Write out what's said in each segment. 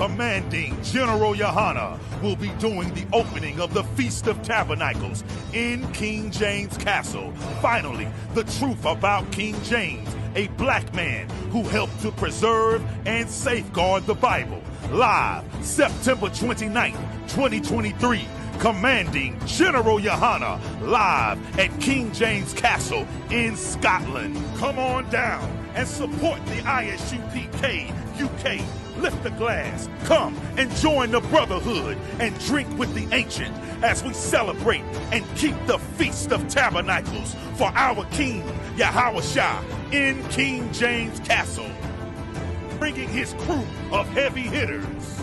Commanding General Yohana will be doing the opening of the Feast of Tabernacles in King James Castle. Finally, the truth about King James, a black man who helped to preserve and safeguard the Bible. Live September 29th, 2023. Commanding General Yohana, live at King James Castle in Scotland. Come on down and support the ISUPK UK. Lift a glass, come and join the brotherhood and drink with the ancient as we celebrate and keep the Feast of Tabernacles for our King Yahushua in King James Castle, bringing his crew of heavy hitters.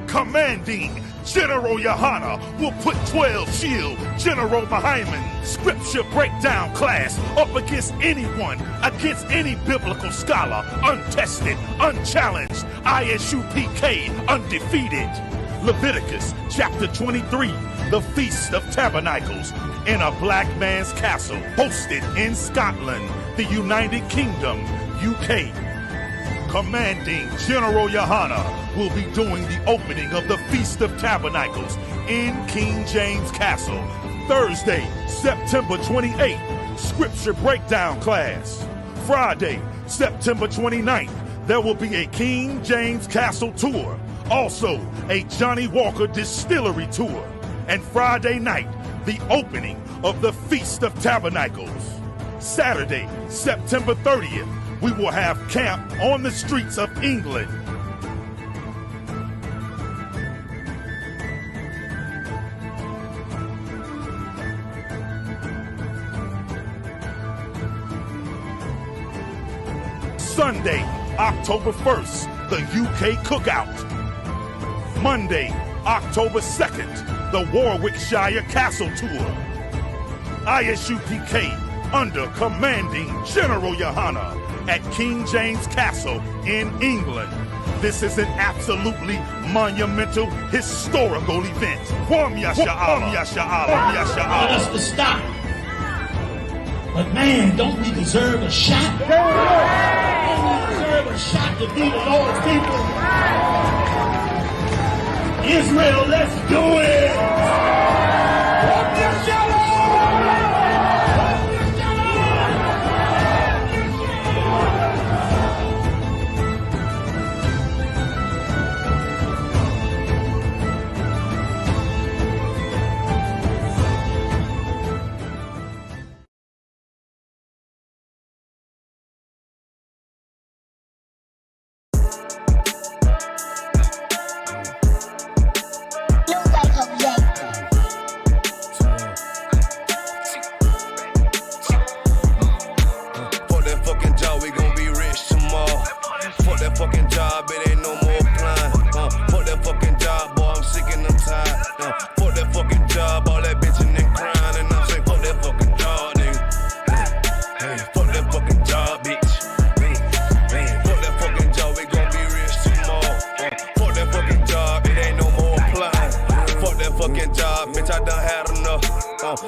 Commanding General Yohana will put 12 shield General Muhammad scripture breakdown class up against anyone, against any biblical scholar, untested, unchallenged, ISUPK undefeated. Leviticus chapter 23, the Feast of Tabernacles in a black man's castle, hosted in Scotland, the United Kingdom, UK. Commanding General Yohana will be doing the opening of the Feast of Tabernacles in King James Castle, Thursday, September 28th, Scripture Breakdown class. Friday, September 29th, there will be a King James Castle tour, also a Johnny Walker Distillery tour, and Friday night, the opening of the Feast of Tabernacles. Saturday, September 30th, we will have camp on the streets of England. Sunday, October 1st, the UK Cookout. Monday, October 2nd, the Warwickshire Castle Tour. ISUPK under Commanding General Yohana at King James Castle in England. This is an absolutely monumental, historical event. Want us to stop. But man, don't we deserve a shot? Don't we deserve a shot to be the Lord's people? Israel, let's do it!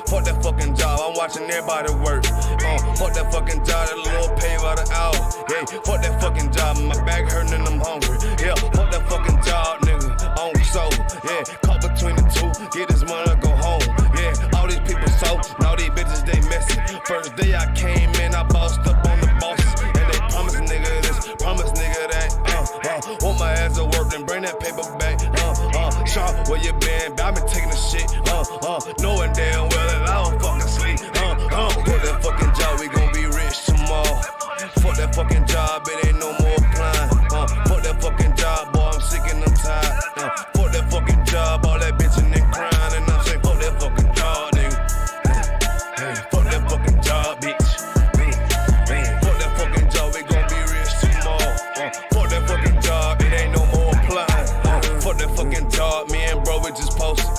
Fuck that fucking job, I'm watching everybody work. Fuck that fucking job, that little pay by the hour. Yeah, fuck that fucking job, my back hurting and I'm hungry. Yeah, fuck that fucking job, nigga, on soul. Yeah, caught between the two, get this money, go home. Yeah, all these people so, now these bitches, they messy. First day I came in, I bossed up on the bosses. And they promise nigga this, promise nigga that. Want my ass to work and bring that paper back. Sean, where you been? I been taking the shit. Knowing damn well that I don't fucking sleep. Fuck that fucking job, we gon' be rich tomorrow. Fuck that fucking job, it ain't no more applying. Fuck that fucking job, boy, I'm sick and I'm tired. Fuck that fucking job, all that bitching and crying. And I'm saying, fuck that fucking job, nigga. Hey, fuck that fucking job, bitch. Fuck that fucking job, we gon' be rich tomorrow. Fuck that fucking job, it ain't no more applying. Fuck that fucking job, me and bro, we just posted.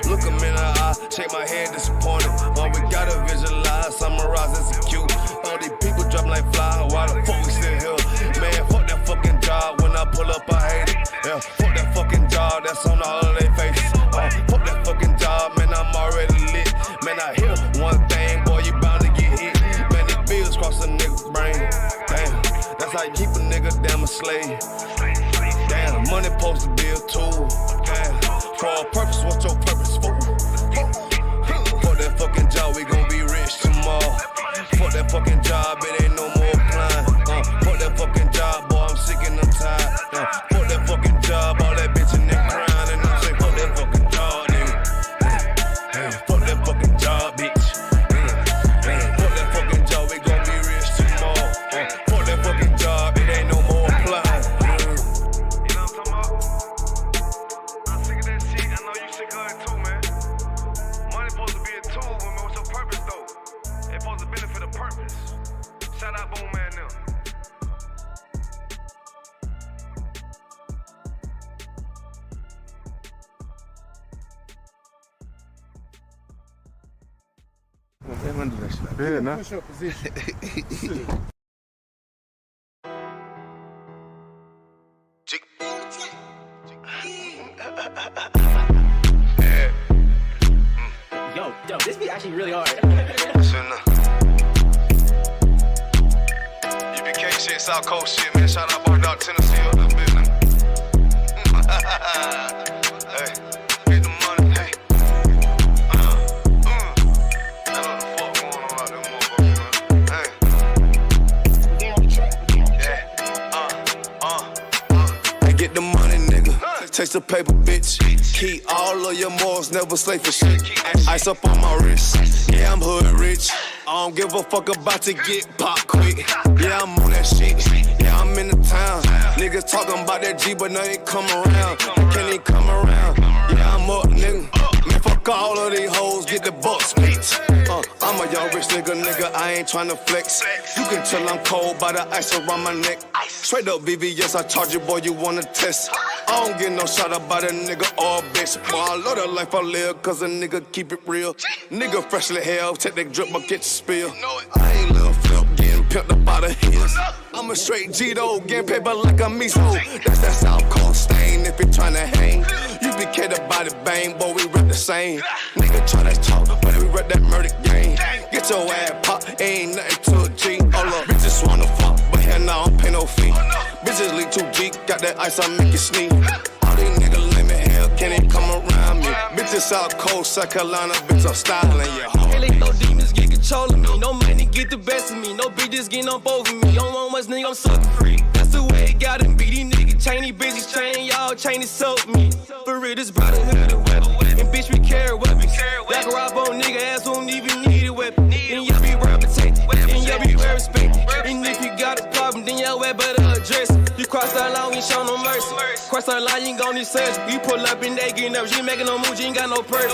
Look him in the eye, shake my head disappointed. We gotta visualize, summarize, execute. All these people dropping like fly, why the fuck we still here? Man, fuck that fucking job, when I pull up I hate it. Yeah, fuck that fucking job, that's on all of their faces. Fuck that fucking job, man, I'm already lit. Man, I hear one thing, boy, you bound to get hit. Man, these bills cross a nigga's brain. Damn, that's how you keep a nigga damn a slave. Damn. Money supposed to be a tool. For a purpose, what's your purpose for? Fuck that fucking job, we gon' be rich tomorrow. Fuck that fucking job, it ain't no more applying. Fuck that fucking job, boy, I'm sick and I'm tired. Fuck that fucking job, all that bitch in that crown. And I'm saying, fuck that fucking job, nigga. Fuck that fucking job, bitch. Fuck that fucking job, we gon' be rich tomorrow. Fuck that fucking job, it ain't no more applying. You know what I'm talking about? I'm sick of that shit. I know you sick of it too, man. Money supposed to be a tool, but what's your purpose though? It's supposed to benefit a purpose. Shout out Boom Man now. Yeah, nah. Push up position. Yo, this be actually really hard. UBK shit, South Coast shit, man. Shout out Bar Dog, Tennessee, all that business. Hey, get the money, hey. I don't know what the fuck going on out there, motherfucker, man. Hey. Get the money, nigga. Taste the paper, bitch. Keep all of your morals, never slave for shit. Ice up on my wrist. Yeah, I'm hood rich. I don't give a fuck about to get pop quick. Yeah, I'm on that shit. Yeah, I'm in the town. Niggas talking about that G, but now they come around. They can't even come around. Yeah, I'm up, nigga. Man, fuck all of these hoes, get the bucks, bitch. I'm a young rich nigga, I ain't tryna flex. You can tell I'm cold by the ice around my neck. Straight up VVS, I charge you, boy, you wanna test. I don't get no shot about a nigga or a bitch. Boy, I love the life I live, cause a nigga keep it real. Nigga freshly hell, take that drip, but get the spill. I ain't little flip, getting pimped up out of his. I'm a straight G though, getting paper like a miso. That's that South Coast stain if you tryna hang. You be catered by the bang, boy, we rep the same. Nigga try that talk, but we rep that murder game. Get your ass pop, ain't nothing to a G. All up, bitches wanna fuck, but hell no, I don't pay no fee. Bitches leak too geek, got that ice, I make it sneeze. All these niggas lame as hell, can't even come around me. Bitches South Coast, South Carolina, bitch, I'm styling, yeah. Really, no demons get control of me. No money get the best of me. No bitches getting up over me. Don't want much, nigga, I'm sucker free. That's the way it gotta be. These niggas chainy bitches chain, y'all chainy soak me. For real, this brotherhood a weapon. And bitch, we carry weapons. Like a rob on nigga ass, don't even need a weapon. And y'all be well protected. And y'all be well respected. And if you got a problem, then y'all better address it. You cross that line, we ain't show no mercy. Cross that line, you ain't gon' need search. You pull up and they get nervous. You ain't making no moves, you ain't got no purse.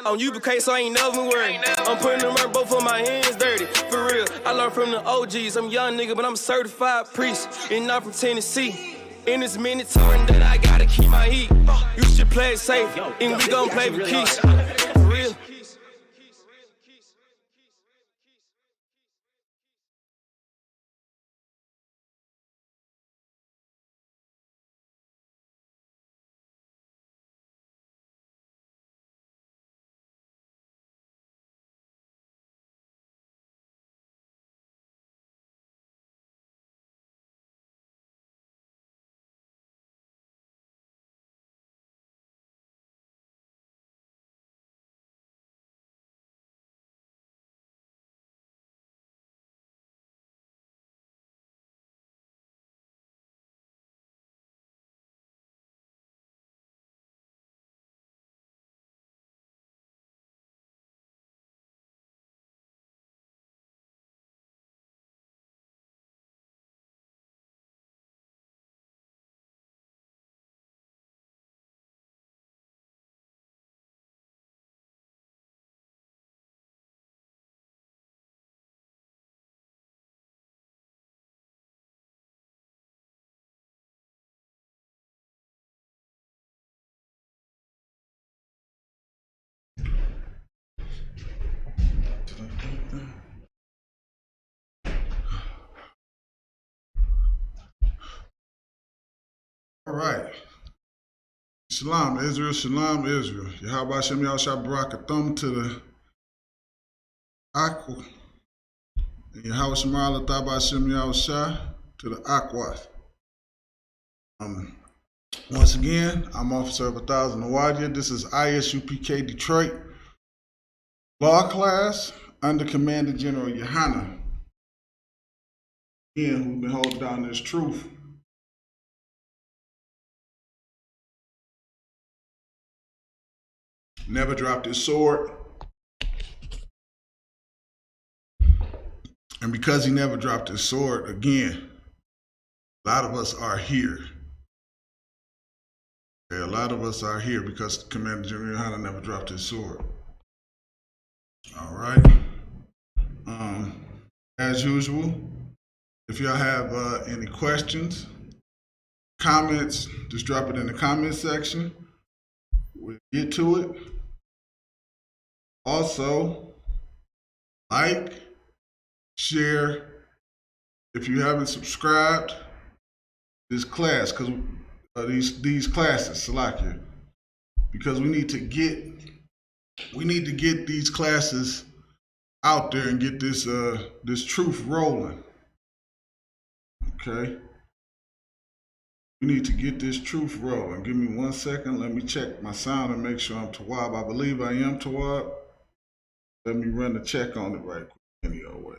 On UBK, so I ain't never worried. I'm putting them right, both of my hands dirty. For real, I learned from the OGs. I'm a young nigga, but I'm a certified priest. And I'm from Tennessee. In this mandatory that I gotta keep my heat. You should play it safe, and we gon' play for keeps. For real. All right. Shalom, Israel. Shalom, Israel. Yahweh Shem Yahushua Barak a thumb to the Aqua. And Yahweh Shemar Lataba Shem Yahushua to the Aqua. Once again, I'm Officer of 1,000 Nawadia. This is ISUPK Detroit Law Class under Commander General Yohana. Again, who's been holding down this truth. Never dropped his sword. And because he never dropped his sword, again, a lot of us are here. Okay, a lot of us are here because Commander General Yohana never dropped his sword. All right. As usual, if y'all have any questions, comments, just drop it in the comment section. We'll get to it. Also, like, share. If you haven't subscribed, this class, because these classes, Salakia, because we need to get these classes out there and get this this truth rolling. Okay, we need to get this truth rolling. Give me 1 second. Let me check my sound and make sure I'm Tawab. I believe I am Tawab. Let me run the check on it right quick. Anyway,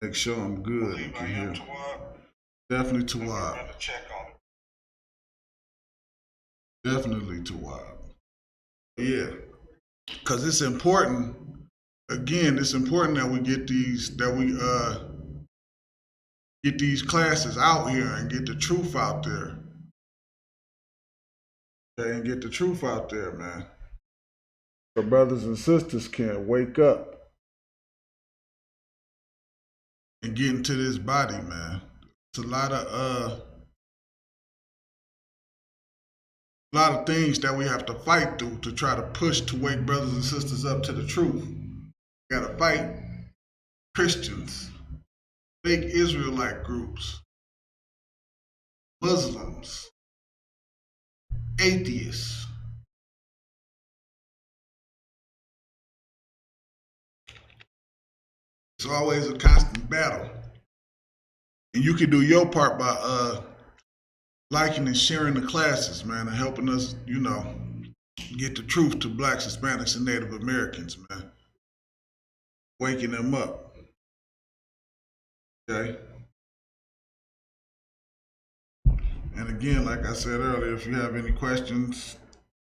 make sure I'm good. You can hear. Definitely Tawab. Definitely Tawab. Yeah, because it's important. Again, it's important that we get these get these classes out here and get the truth out there. Okay, and get the truth out there, man. So brothers and sisters can wake up and get into this body, man. It's a lot of things that we have to fight through to try to push to wake brothers and sisters up to the truth. We gotta fight Christians, fake Israelite groups, Muslims, atheists. It's always a constant battle. And you can do your part by liking and sharing the classes, man, and helping us, get the truth to blacks, Hispanics, and Native Americans, man. Waking them up. Okay? And again, like I said earlier, if you have any questions,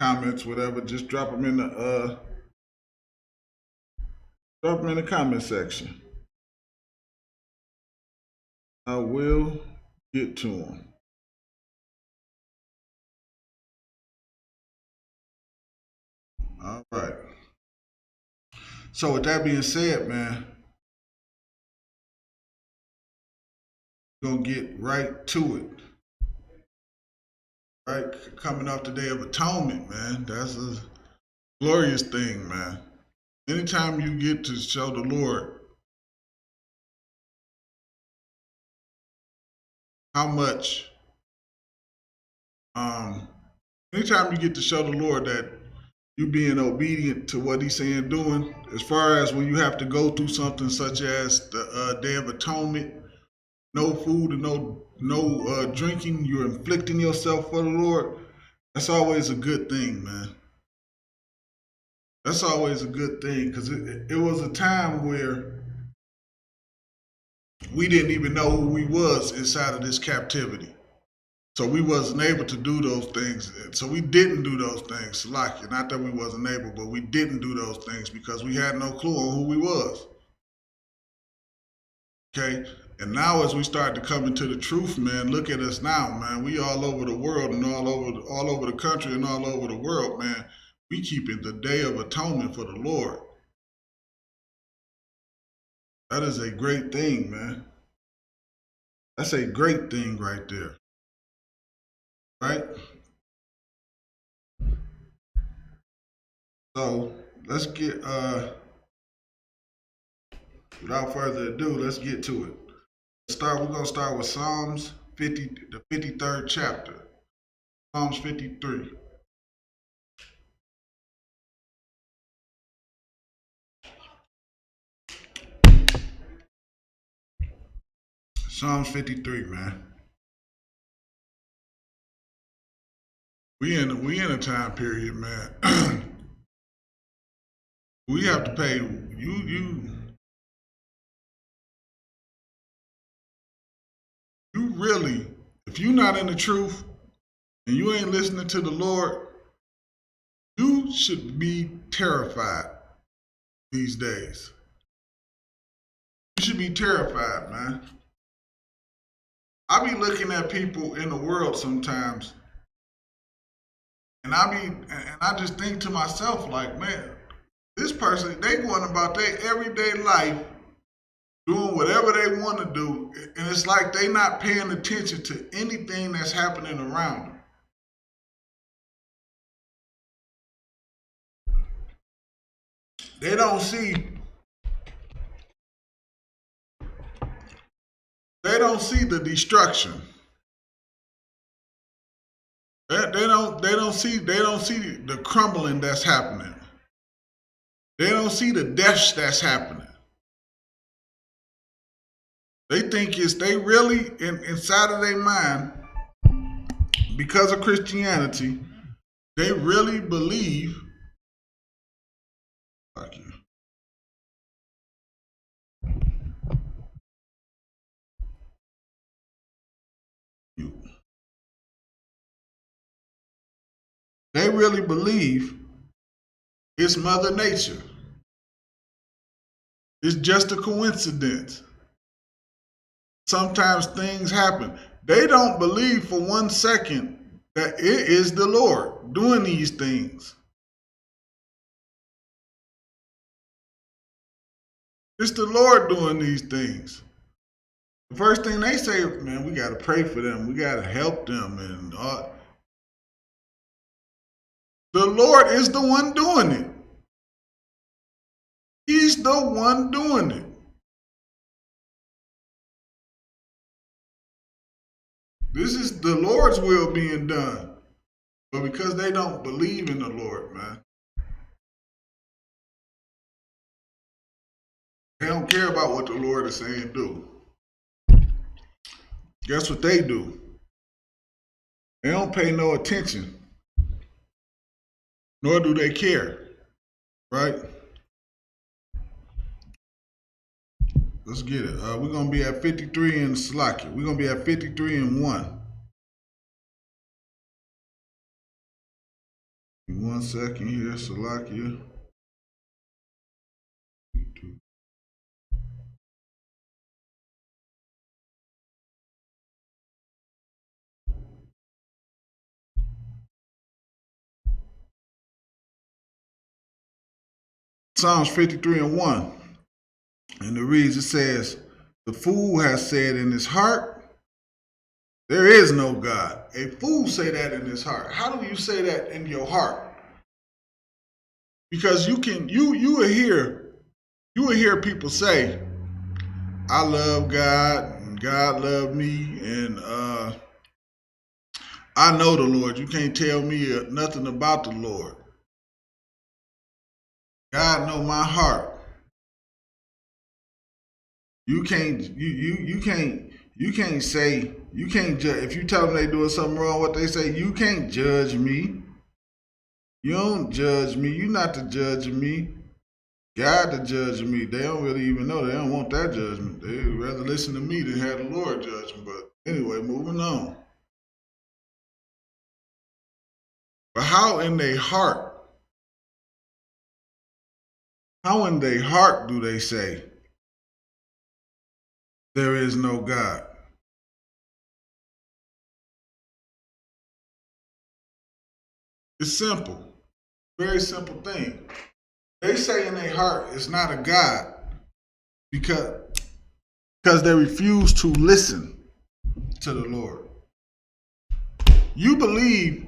comments, whatever, just drop them in the comment section. I will get to them. All right. So with that being said, man, we're gonna get right to it. Right, coming off the Day of Atonement, man, that's a glorious thing, man. Anytime you get to show the Lord how much, anytime you get to show the Lord that you being obedient to what he's saying, doing, as far as when you have to go through something such as the Day of Atonement, no food and no drinking, you're inflicting yourself for the Lord, that's always a good thing, man. That's always a good thing, because it was a time where we didn't even know who we was inside of this captivity. So we wasn't able to do those things. So we didn't do those things. Like, not that we wasn't able, but we didn't do those things because we had no clue on who we was. Okay? And now as we start to come into the truth, man, look at us now, man. We all over the world and all over the country and all over the world, man. We keeping the Day of Atonement for the Lord. That is a great thing, man. That's a great thing right there. Right? So let's get without further ado, let's get to it. We're gonna start with Psalms 50, the 53rd chapter. Psalms 53. Psalms 53, man. We in a time period, man. We have to pay you really, if you're not in the truth and you ain't listening to the Lord, you should be terrified these days. You should be terrified, man. I be looking at people in the world sometimes, and I just think to myself, like, man, this person, they going about their everyday life doing whatever they want to do, and it's like they not paying attention to anything that's happening around them. They don't see the destruction. They don't see the crumbling that's happening. They don't see the deaths that's happening. They think they really inside of their mind, because of Christianity, they really believe. Fuck you. They really believe it's Mother Nature. It's just a coincidence. Sometimes things happen. They don't believe for 1 second that it is the Lord doing these things. It's the Lord doing these things. The first thing they say, man, we got to pray for them. We got to help them. And the Lord is the one doing it. He's the one doing it. This is the Lord's will being done. But because they don't believe in the Lord, man, they don't care about what the Lord is saying do. Guess what they do? They don't pay no attention. Nor do they care. Right? Let's get it. We're going to be at 53 in Slovakia. We're going to be at 53 and 1. 1 second here, Slovakia. Psalms 53 and 1. And it reads, it says, the fool has said in his heart, there is no God. A fool say that in his heart. How do you say that in your heart? Because you will hear people say, I love God and God loved me, and I know the Lord. You can't tell me nothing about the Lord. God know my heart. You can't say, you can't judge. If you tell them they doing something wrong, what they say, you can't judge me. You don't judge me. You're not the judge of me. God the judge of me. They don't really even know. They don't want that judgment. They'd rather listen to me than have the Lord judge them. But anyway, moving on. But how in their heart do they say, there is no God? It's simple. Very simple thing. They say in their heart it's not a God because they refuse to listen to the Lord. You believe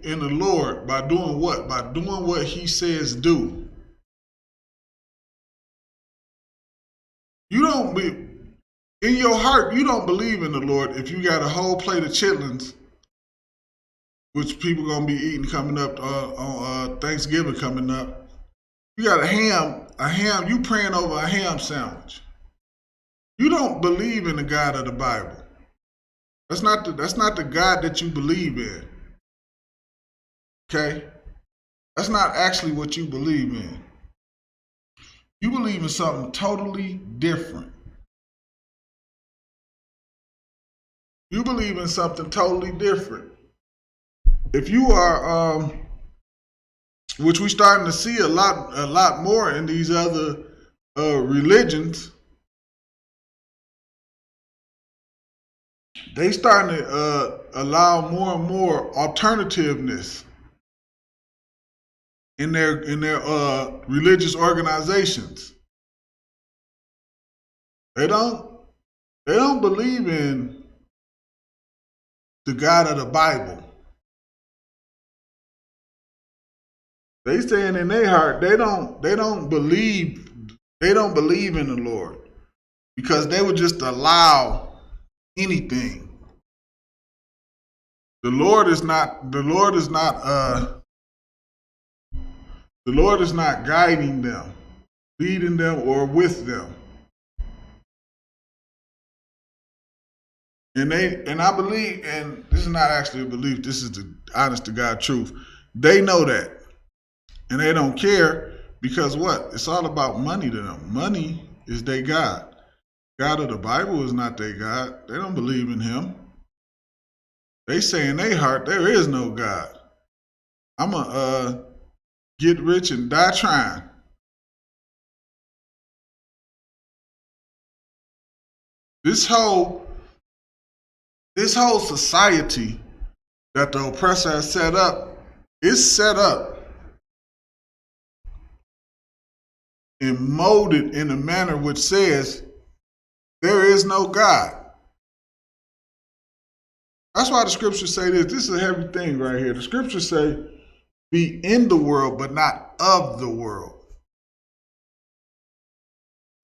in the Lord by doing what? By doing what he says do. You don't be in your heart, you don't believe in the Lord if you got a whole plate of chitlins, which people gonna be eating coming up on Thanksgiving coming up. You got a ham, you praying over a ham sandwich. You don't believe in the God of the Bible. That's not the God that you believe in. Okay? That's not actually what you believe in. You believe in something totally different. You believe in something totally different. If you are, which we're starting to see a lot more in these other religions, they starting to allow more and more alternativeness in their religious organizations. They don't believe in the God of the Bible. They saying in their heart they don't believe in the Lord, because they would just allow anything. The Lord is not guiding them, leading them, or with them. And I believe, and this is not actually a belief, this is the honest to God truth. They know that. And they don't care, because what? It's all about money to them. Money is their God. God of the Bible is not their God. They don't believe in him. They say in their heart, there is no God. I'm going to get rich and die trying. This whole society that the oppressor has set up is set up and molded in a manner which says there is no God. That's why the scriptures say this. This is a heavy thing right here. The scriptures say, be in the world, but not of the world.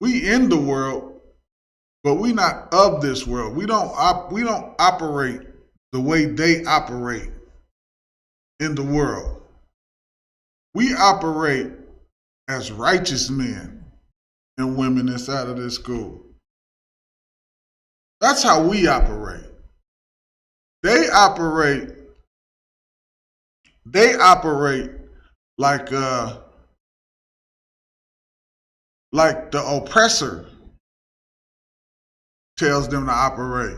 We in the world, but we not of this world. We don't operate the way they operate in the world. We operate as righteous men and women inside of this school. That's how we operate. They operate like the oppressor tells them to operate.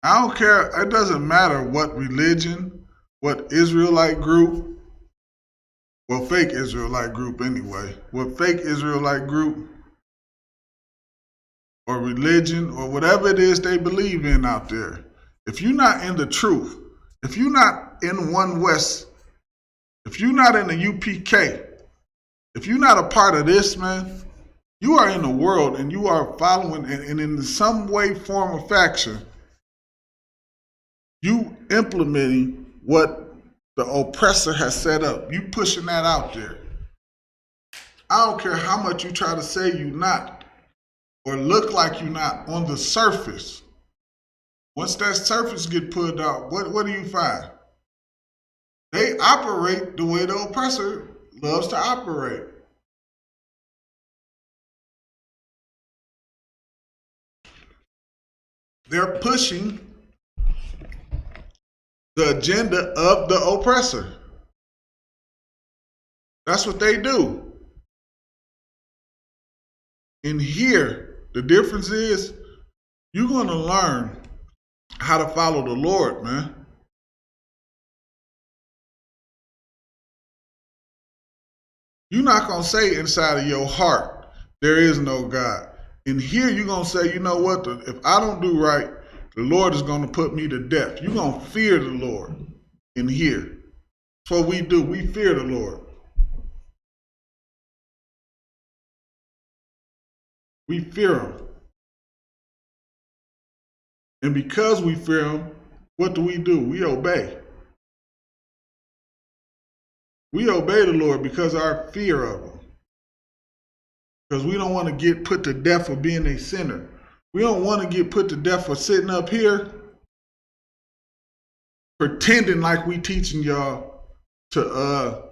I don't care. It doesn't matter what religion, what Israelite group, well, fake Israelite group anyway, what fake Israelite group or religion or whatever it is they believe in out there. If you're not in the truth, if you're not in One West, if you're not in the UPK, if you're not a part of this, man, you are in the world and you are following, and in some way, form, or fashion, you implementing what the oppressor has set up. You pushing that out there. I don't care how much you try to say you're not or look like you're not on the surface. Once that surface get pulled out, what do you find? They operate the way the oppressor loves to operate. They're pushing the agenda of the oppressor. That's what they do. And here, the difference is you're going to learn how to follow the Lord, man. You're not going to say inside of your heart, there is no God. And here you're going to say, you know what, if I don't do right, the Lord is going to put me to death. You're going to fear the Lord in here. That's what we do. We fear the Lord. We fear him. And because we fear him, what do? We obey. We obey the Lord because of our fear of him. Because we don't want to get put to death for being a sinner. We don't want to get put to death for sitting up here pretending like we teaching y'all to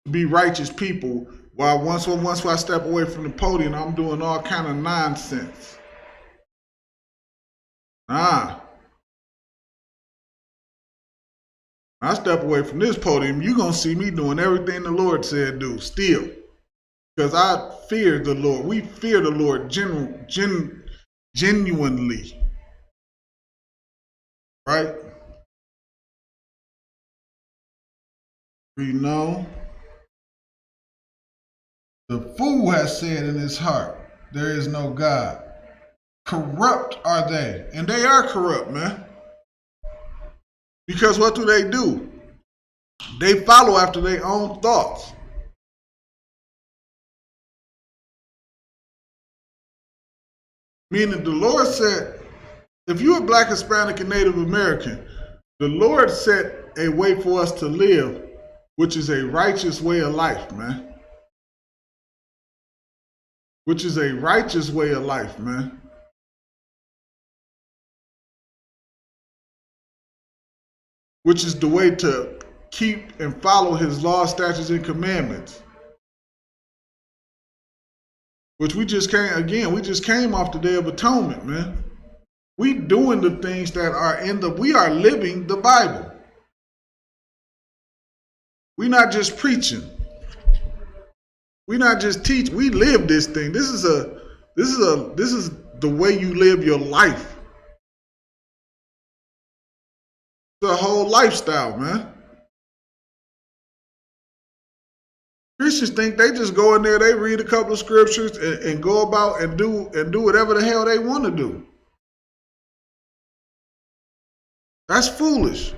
be righteous people, while once I step away from the podium, I'm doing all kind of nonsense. I step away from this podium, you're going to see me doing everything the Lord said do, still. Because I fear the Lord. We fear the Lord genuinely. Right? We know the fool has said in his heart, there is no God. Corrupt are they. And they are corrupt, man. Because what do? They follow after their own thoughts. Meaning the Lord said, if you're a Black, Hispanic, and Native American, the Lord set a way for us to live, which is a righteous way of life, man. Which is a righteous way of life, man. Which is the way to keep and follow his laws, statutes, and commandments. Which we just came off the Day of Atonement, man. We doing the things that are we are living the Bible. We're not just preaching. We're not just teaching. We live this thing. This is the way you live your life. It's a whole lifestyle, man. Christians think they just go in there, they read a couple of scriptures and go about and do whatever the hell they want to do. That's foolish.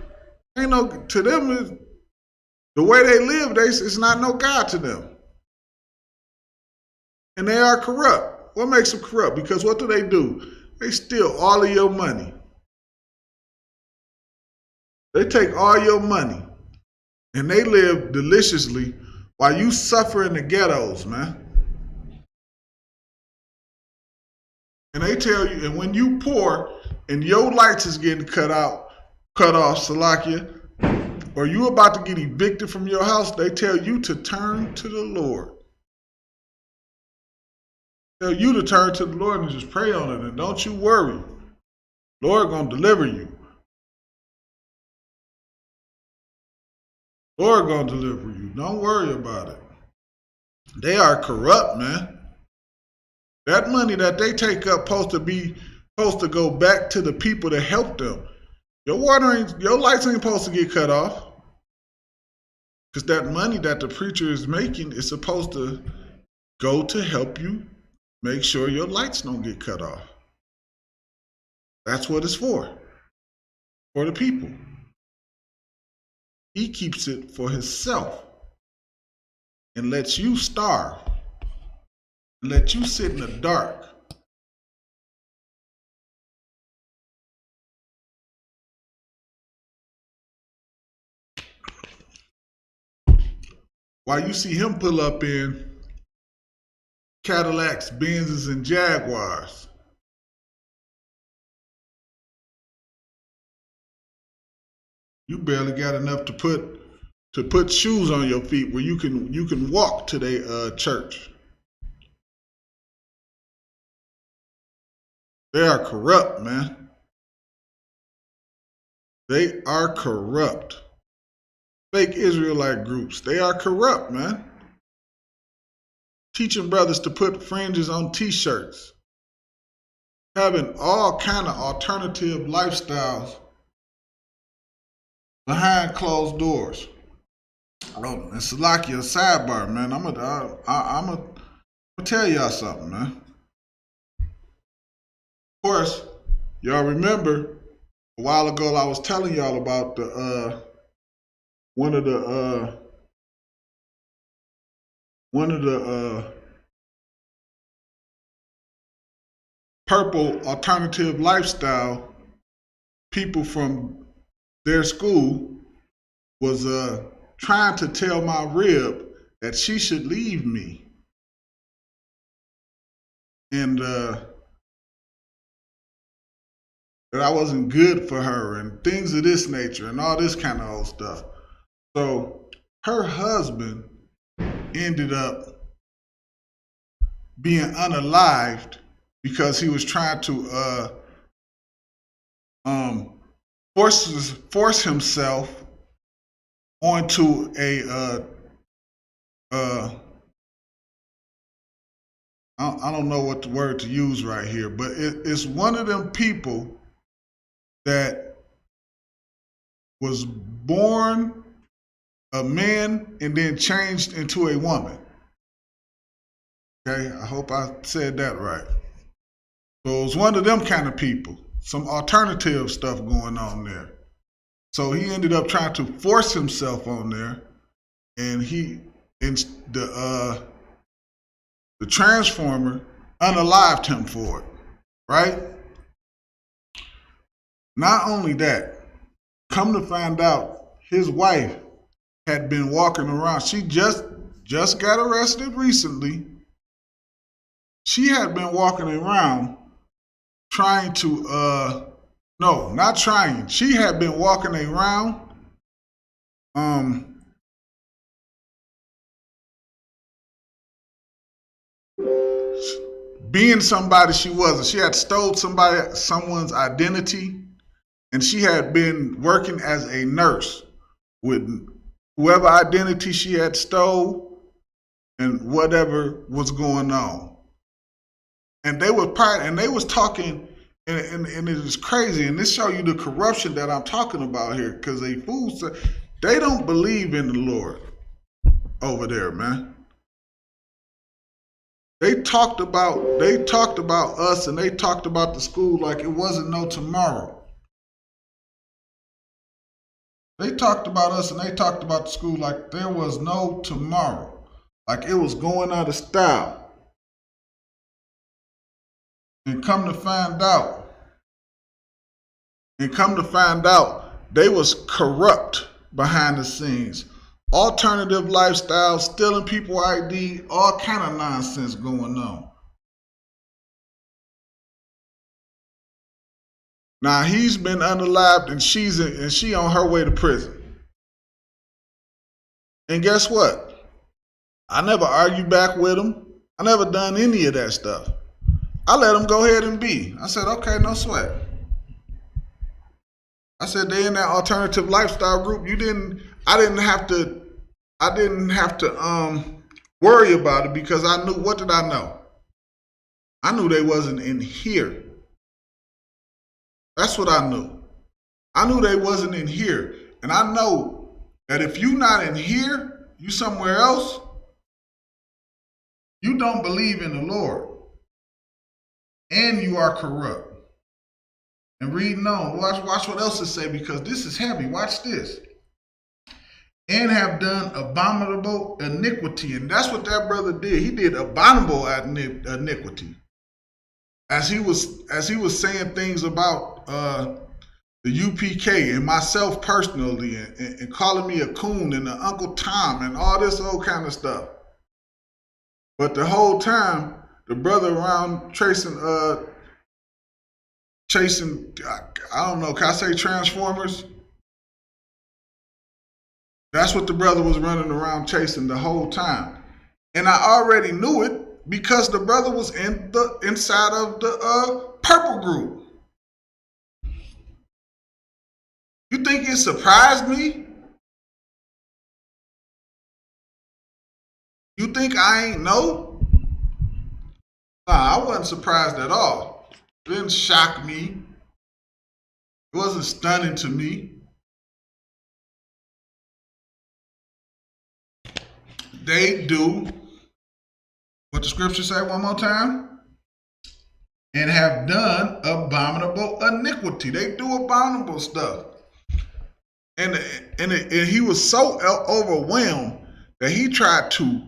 Ain't no, to them, the way they live, it's not no God to them. And they are corrupt. What makes them corrupt? Because what do? They steal all of your money. They take all your money and they live deliciously while you suffer in the ghettos, man. And they tell you, and when you poor and your lights is getting cut off, Salakia, or you about to get evicted from your house, they tell you to turn to the Lord. Tell you to turn to the Lord and just pray on it, and don't you worry. Lord gonna deliver you. Lord gonna deliver you. Don't worry about it. They are corrupt, man. That money that they take up supposed to go back to the people to help them. Your lights ain't supposed to get cut off. Because that money that the preacher is making is supposed to go to help you make sure your lights don't get cut off. That's what it's for the people. He keeps it for himself and lets you starve and let you sit in the dark. While you see him pull up in Cadillacs, Benzes, and Jaguars. You barely got enough to put shoes on your feet where you can walk to their church. They are corrupt, man. They are corrupt. Fake Israelite groups. They are corrupt, man. Teaching brothers to put fringes on t-shirts. Having all kind of alternative lifestyles behind closed doors. Oh, and Salakia, a sidebar, man. I'm gonna tell y'all something, man. Of course, y'all remember a while ago I was telling y'all about one of the purple alternative lifestyle people from their school was trying to tell my rib that she should leave me. And that I wasn't good for her and things of this nature and all this kind of old stuff. So her husband ended up being unalived because he was trying to force himself onto a I don't know what the word to use right here, but it's one of them people that was born a man and then changed into a woman. Okay, I hope I said that right. So it was one of them kind of people, some alternative stuff going on there. So he ended up trying to force himself on there, and the Transformer unalived him for it, right? Not only that, come to find out, his wife had been walking around. She just got arrested recently. She had been walking around trying to no, not trying. She had been walking around being somebody she wasn't. She had stole someone's identity, and she had been working as a nurse with whoever identity she had stole and whatever was going on. And they was talking, and it is crazy. And this show you the corruption that I'm talking about here, because they don't believe in the Lord over there, man. They talked about us, and they talked about the school like it wasn't no tomorrow. They talked about us, and they talked about the school like there was no tomorrow, like it was going out of style. And come to find out, they was corrupt behind the scenes. Alternative lifestyles, stealing people ID, all kind of nonsense going on. Now he's been unalived, and she on her way to prison. And guess what? I never argued back with him. I never done any of that stuff. I let him go ahead and be. I said, okay, no sweat. I said, they in that alternative lifestyle group. I didn't have to worry about it, because I knew, what did I know? I knew they wasn't in here. That's what I knew. I knew they wasn't in here. And I know that if you not in here, you somewhere else, you don't believe in the Lord. And you are corrupt. And reading on, watch what else it say, because this is heavy. Watch this. And have done abominable iniquity. And that's what that brother did. He did abominable iniquity. As he was saying things about the UPK and myself personally, and calling me a coon and an Uncle Tom and all this old kind of stuff. But the whole time, the brother around chasing, I don't know, can I say Transformers? That's what the brother was running around chasing the whole time. And I already knew it because the brother was inside of the purple group. You think it surprised me? You think I ain't know? Nah, I wasn't surprised at all. It didn't shock me. It wasn't stunning to me. They do what the scripture say one more time. And have done abominable iniquity. They do abominable stuff. And he was so overwhelmed that he tried to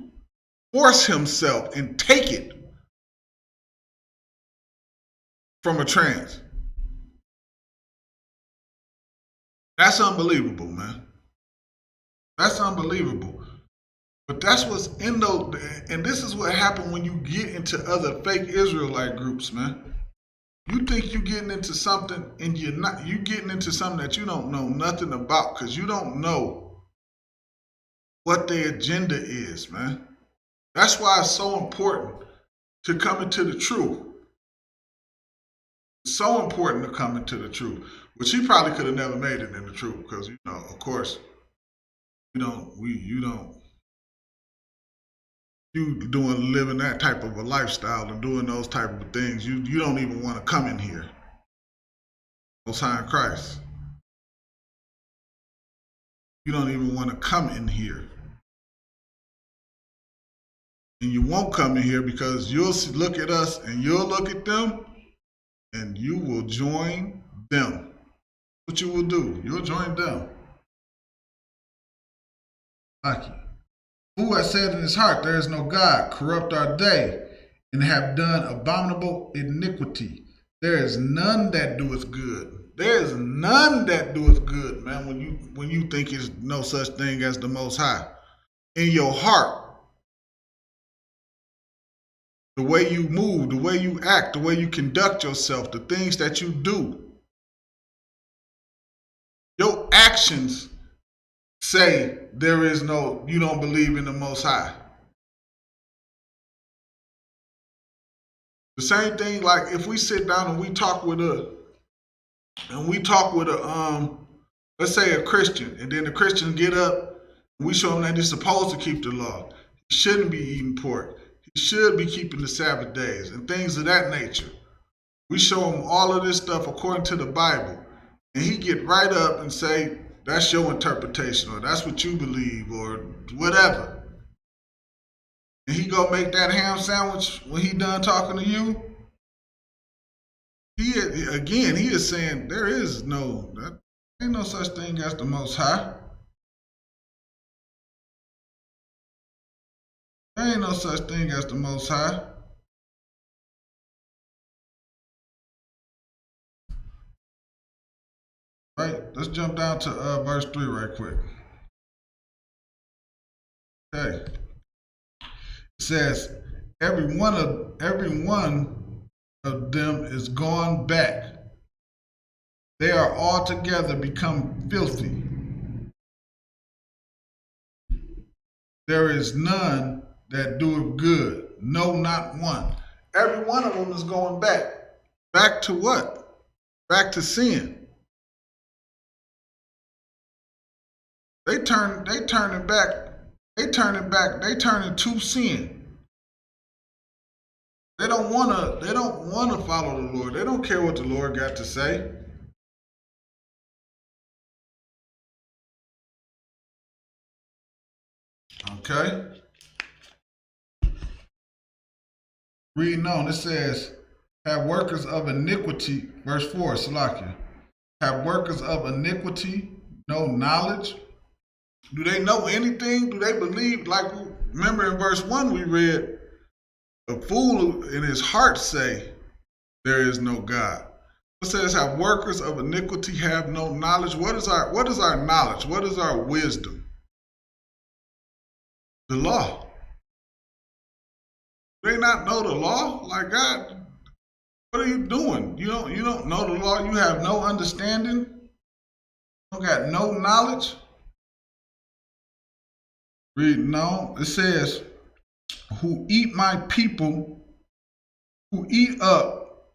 force himself and take it from a trans. That's unbelievable, man. That's unbelievable. But that's what's in those, and this is what happened when you get into other fake Israelite groups, man. You think you're getting into something, and you're not. You getting into something that you don't know nothing about, because you don't know what their agenda is, man. That's why it's so important to come into the truth. It's so important to come into the truth, which he probably could have never made it in the truth, because, of course, you living that type of a lifestyle and doing those type of things, you don't even want to come in here. Most High in Christ. You don't even want to come in here. And you won't come in here because you'll look at us and you'll look at them and you will join them. What you will do, you'll join them. Lucky. Who has said in his heart, there is no God, corrupt our day, and have done abominable iniquity. There is none that doeth good. There is none that doeth good, man, when you think there's no such thing as the Most High. In your heart, the way you move, the way you act, the way you conduct yourself, the things that you do, your actions say you don't believe in the Most High. The same thing, like if we sit down and we talk with let's say a Christian, and then the Christian get up and we show him that he's supposed to keep the law. He shouldn't be eating pork. He should be keeping the Sabbath days and things of that nature. We show him all of this stuff according to the Bible, and he get right up and say, that's your interpretation, or that's what you believe, or whatever. And he go make that ham sandwich when he done talking to you. He is saying there ain't no such thing as the Most High. There ain't no such thing as the Most High. Right, let's jump down to verse 3 right quick. Okay. It says, every one of them is gone back. They are altogether become filthy. There is none that doeth good, no, not one. Every one of them is going back. Back to what? Back to sin. They turn it back. They turn to sin. They don't wanna follow the Lord. They don't care what the Lord got to say. Okay. Reading on, it says, have workers of iniquity, verse 4, Salakia. Have workers of iniquity no knowledge? Do they know anything? Do they believe? Like, remember in verse 1 we read, a fool in his heart say, there is no God. It says, have workers of iniquity have no knowledge? What is our knowledge? What is our wisdom? The law. Do they not know the law? Like, God, what are you doing? You don't know the law. You have no understanding. You don't got no knowledge. Reading on, it says, who eat up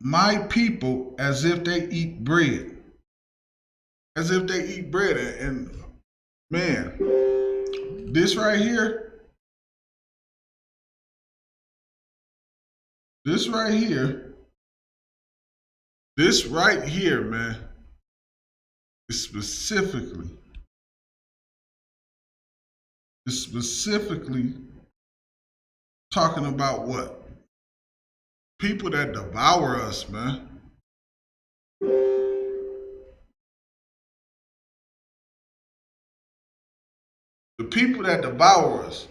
my people as if they eat bread. As if they eat bread. And man, this right here, man, is specifically talking about what? People that devour us, man. The people that devour us.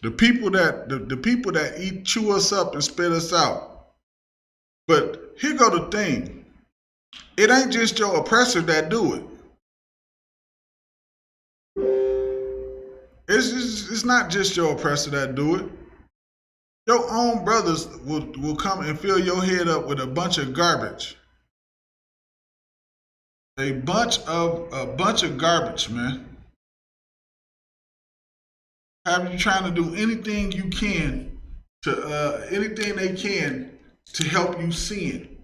The people that chew us up and spit us out. But here go the thing. It ain't just your oppressor that do it. It's not just your oppressor that do it. Your own brothers will come and fill your head up with a bunch of garbage. A bunch of garbage, man. Have you trying to do anything you can anything they can to help you sin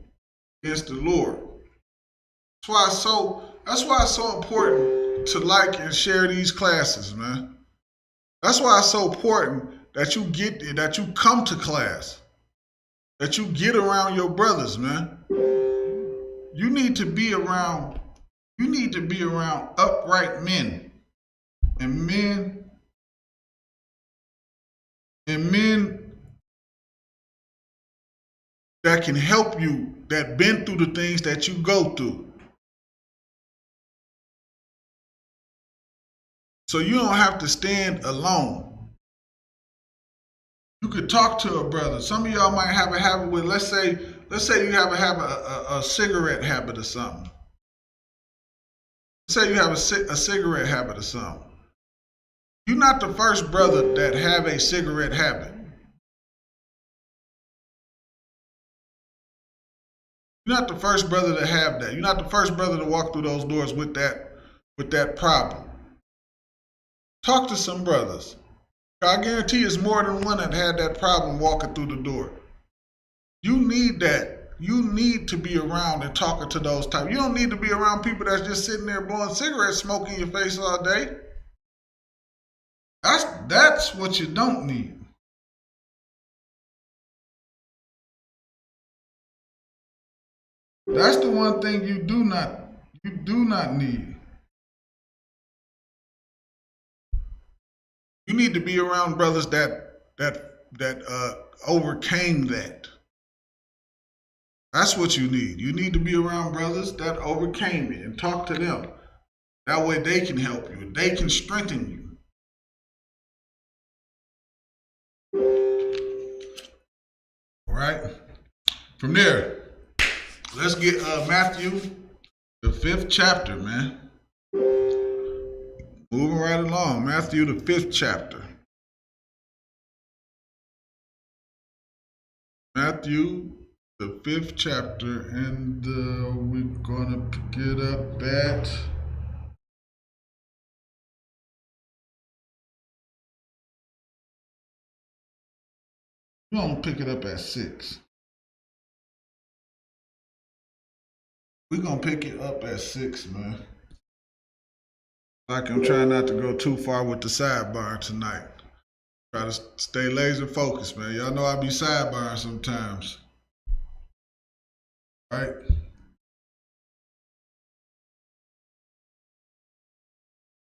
against the Lord. That's why it's so important to like and share these classes, man. That's why it's so important that you come to class, that you get around your brothers, man. You need to be around upright men and men that can help you, that been through the things that you go through. So you don't have to stand alone. You could talk to a brother. Some of y'all might have a habit with, let's say you have a cigarette habit or something. Let's say you have a cigarette habit or something. You're not the first brother that have a cigarette habit. You're not the first brother to have that. You're not the first brother to walk through those doors with that problem. Talk to some brothers. I guarantee it's more than one that had that problem walking through the door. You need that. You need to be around and talking to those types. You don't need to be around people that's just sitting there blowing cigarettes, smoking your face all day. That's what you don't need. That's the one thing you do not need. You need to be around brothers that overcame that. That's what you need. You need to be around brothers that overcame it and talk to them. That way they can help you. They can strengthen you. All right. From there, let's get Matthew, the 5th chapter, man. Moving right along, Matthew, the 5th chapter. Matthew, the 5th chapter, and we're gonna pick it up at we're gonna pick it up at 6. We're gonna pick it up at 6, man. Like, I'm trying not to go too far with the sidebar tonight. Try to stay laser focused, man. Y'all know I be sidebarring sometimes. All right.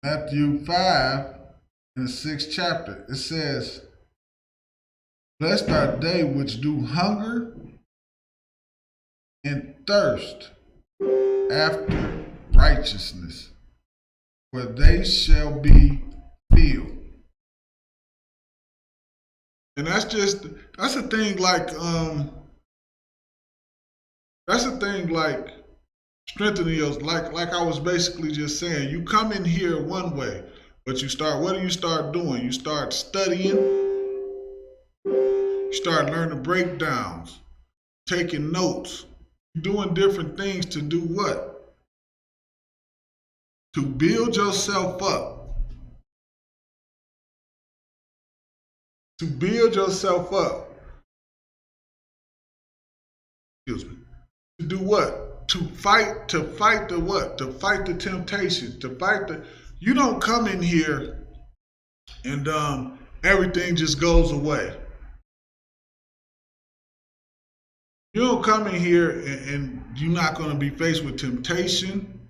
Matthew 5 in the 6th chapter. It says, "Blessed are they which do hunger and thirst after righteousness, for they shall be filled." And that's the thing like strengthening yours, like I was basically just saying, you come in here one way, but what do you start doing? You start studying, you start learning breakdowns, taking notes, doing different things to do what? To build yourself up. To build yourself up. Excuse me. To do what? To fight the what? To fight the temptations. You don't come in here and everything just goes away. You don't come in here and you're not going to be faced with temptation.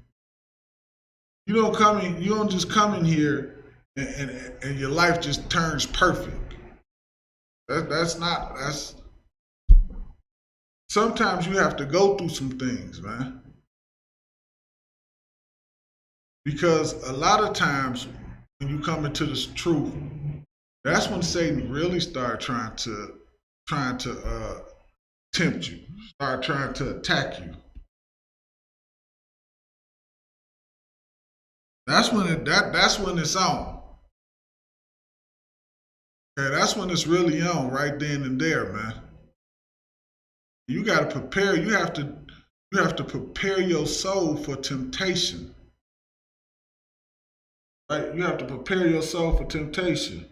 You don't just come in here and your life just turns perfect. Sometimes you have to go through some things, man. Because a lot of times when you come into this truth, that's when Satan really start trying to tempt you, start trying to attack you. That's when it's on. Okay, that's when it's really on, right then and there, man. You got to prepare. You have to prepare your soul for temptation. Right? You have to prepare your soul for temptation.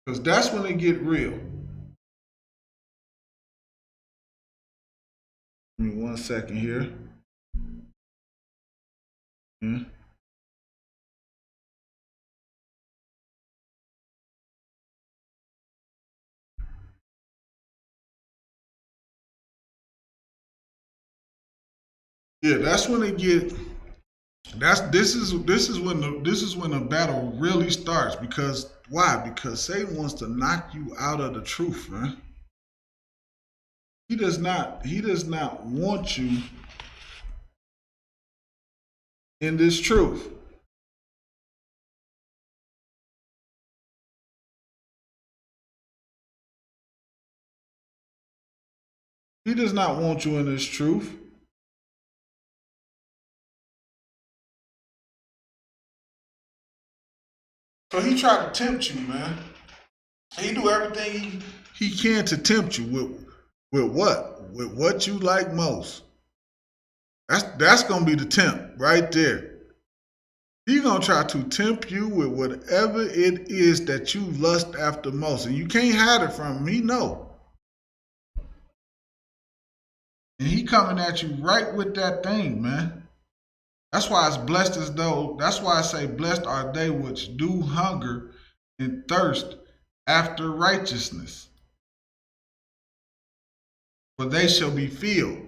Because that's when it get real. Give me 1 second here. Yeah, that's when it get. This is when the battle really starts. Because why? Because Satan wants to knock you out of the truth, man. He does not want you in this truth. He does not want you in this truth. So he tried to tempt you, man. He do everything he can to tempt you with what? With what you like most. That's gonna be the tempt right there. He's gonna try to tempt you with whatever it is that you lust after most. And you can't hide it from him. He know. And he coming at you right with that thing, man. That's why it's blessed as though, that's why I say blessed are they which do hunger and thirst after righteousness, for they shall be filled.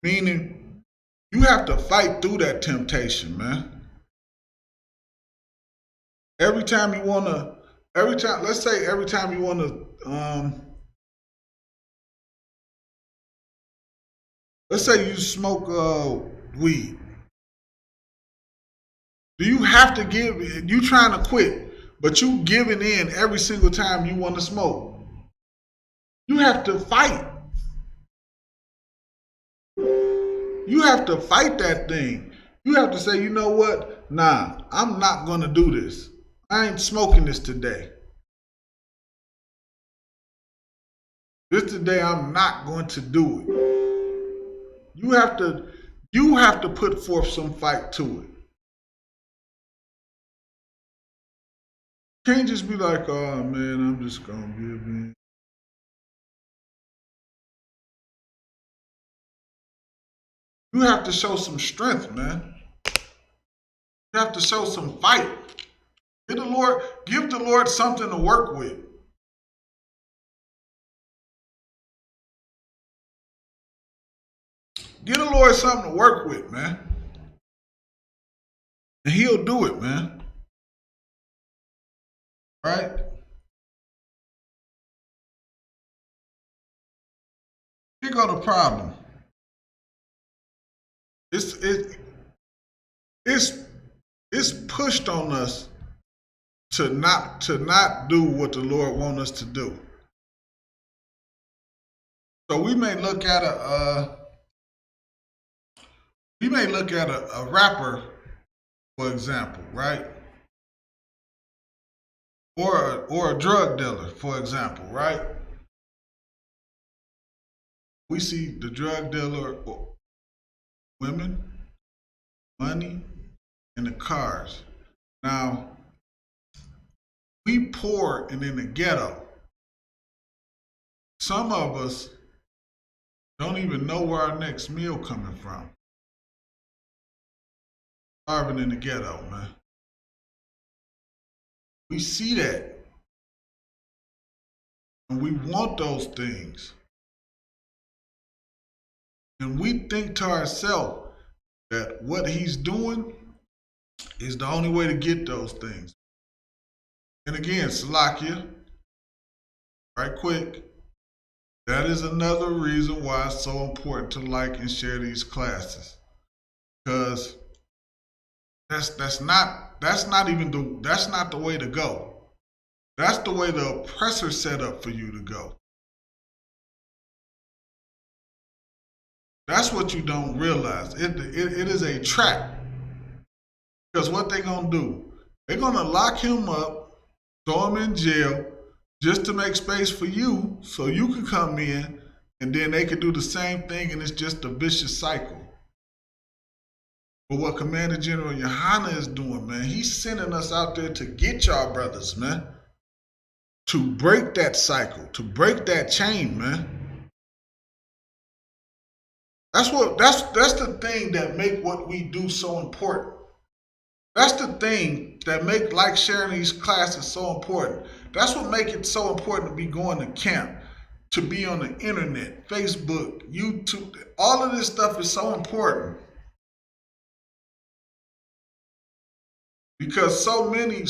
Meaning, you have to fight through that temptation, man. Let's say every time you wanna, let's say you smoke weed. Do you have to you trying to quit, but you giving in every single time you want to smoke? You have to fight. You have to fight that thing. You have to say, you know what? Nah, I'm not going to do this. I ain't smoking this today. This today, I'm not going to do it. You have to put forth some fight to it. Can't just be like, oh man, I'm just gonna give in. You have to show some strength, man. You have to show some fight. Give the Lord something to work with. Give the Lord something to work with, man. And he'll do it, man. Right? Here go the problem. It's pushed on us to not do what the Lord wants us to do. So we may look at a rapper, for example, right? Or a drug dealer, for example, right? We see the drug dealer, women, money, and the cars. Now, we poor and in the ghetto. Some of us don't even know where our next meal coming from. Starving in the ghetto, man. We see that. And we want those things. And we think to ourselves that what he's doing is the only way to get those things. And again, Salakia, right quick, that is another reason why it's so important to like and share these classes. Because that's not the way to go. That's the way the oppressor set up for you to go. That's what you don't realize. It is a trap. Because what they're going to do, they're going to lock him up, throw him in jail, just to make space for you so you can come in, and then they can do the same thing, and it's just a vicious cycle. But what Commander General Yohana is doing, man, he's sending us out there to get y'all brothers, man. To break that cycle, to break that chain, man. That's the thing that make what we do so important. That's the thing that make like sharing these classes so important. That's what make it so important to be going to camp, to be on the internet, Facebook, YouTube. All of this stuff is so important because so many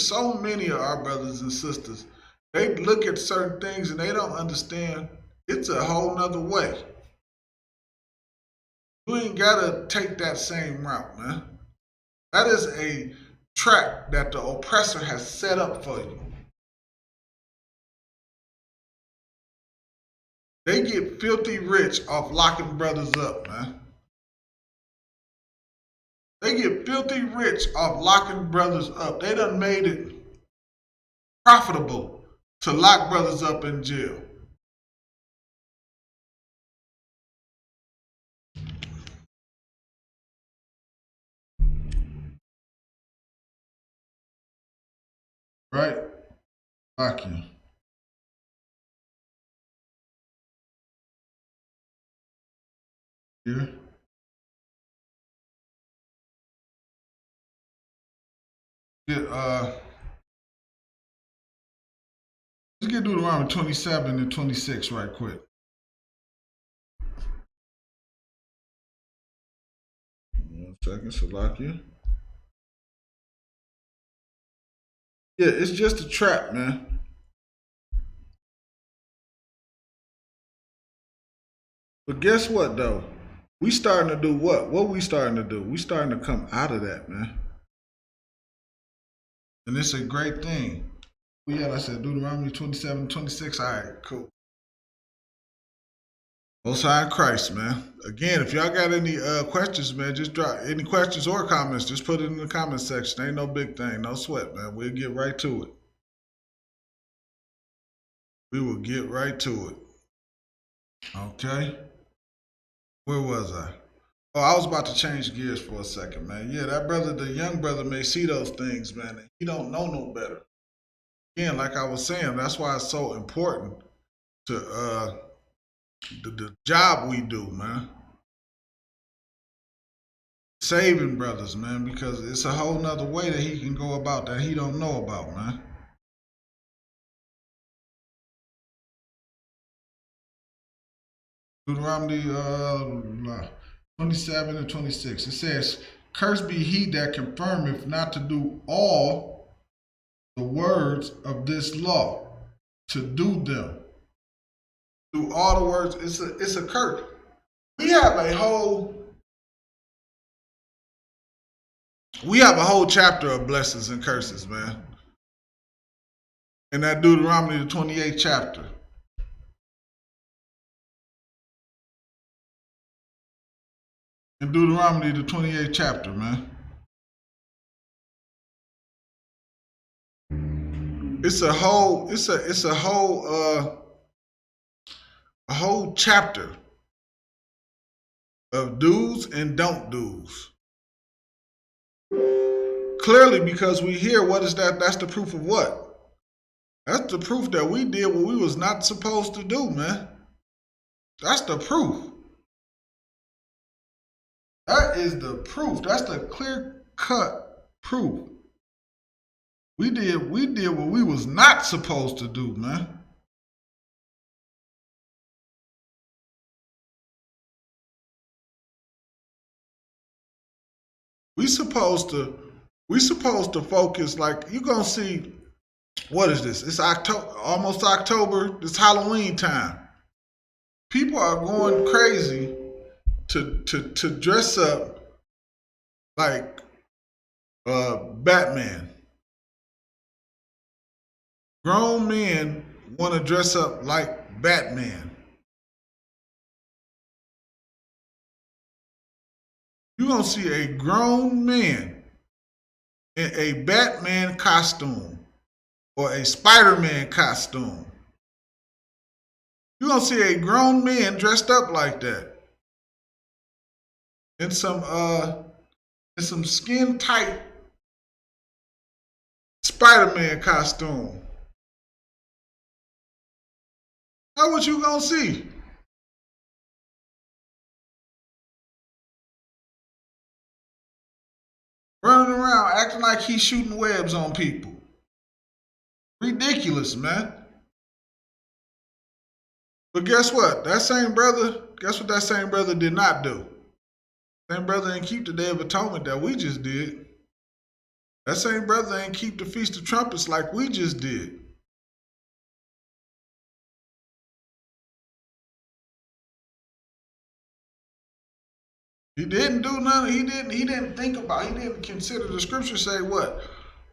of our brothers and sisters, they look at certain things and they don't understand it's a whole nother way. You ain't gotta take that same route, man. That is a trap that the oppressor has set up for you. They get filthy rich off locking brothers up, man. They get filthy rich off locking brothers up. They done made it profitable to lock brothers up in jail. Right? Lock you. Here. Get let's get Deuteronomy 27 and 26 right quick. 1 second, Salakia. Yeah, it's just a trap, man. But guess what, though? We starting to do what? What we starting to do? We starting to come out of that, man. And it's a great thing. Yeah, like I said, Deuteronomy 27, 26. All right, cool. Most High in Christ, man. Again, if y'all got any questions, man, just drop any questions or comments. Just put it in the comment section. Ain't no big thing. No sweat, man. We'll get right to it. We will get right to it. Okay. Where was I? Oh, I was about to change gears for a second, man. Yeah, that brother, the young brother, may see those things, man. And he don't know no better. Again, like I was saying, that's why it's so important to the job we do, man. Saving brothers, man, because it's a whole nother way that he can go about that he don't know about, man. Deuteronomy 27 and 26. It says, "Cursed be he that confirmeth not to do all the words of this law, to do them." Do all the words. It's a curse. We have a whole chapter of blessings and curses, man. In that Deuteronomy, the 28th chapter. In Deuteronomy, the 28th chapter, man. It's a whole chapter of do's and don't do's. Clearly, because we hear, what is that? That's the proof of what? That's the proof that we did what we was not supposed to do, man. That's the proof. That is the proof. That's the clear-cut proof. We did what we was not supposed to do, man. We supposed to focus, like, you're gonna see, what is this? It's October, almost October. It's Halloween time. People are going crazy to dress up like Batman. Grown men want to dress up like Batman. You're going to see a grown man in a Batman costume or a Spider-Man costume. You're going to see a grown man dressed up like that. In some skin tight Spider-Man costume. How what you gonna see? Running around acting like he's shooting webs on people. Ridiculous, man. But guess what? Guess what that same brother did not do? Same brother ain't keep the Day of Atonement that we just did. That same brother ain't keep the Feast of Trumpets like we just did. He didn't do nothing. He didn't consider. The scriptures say what?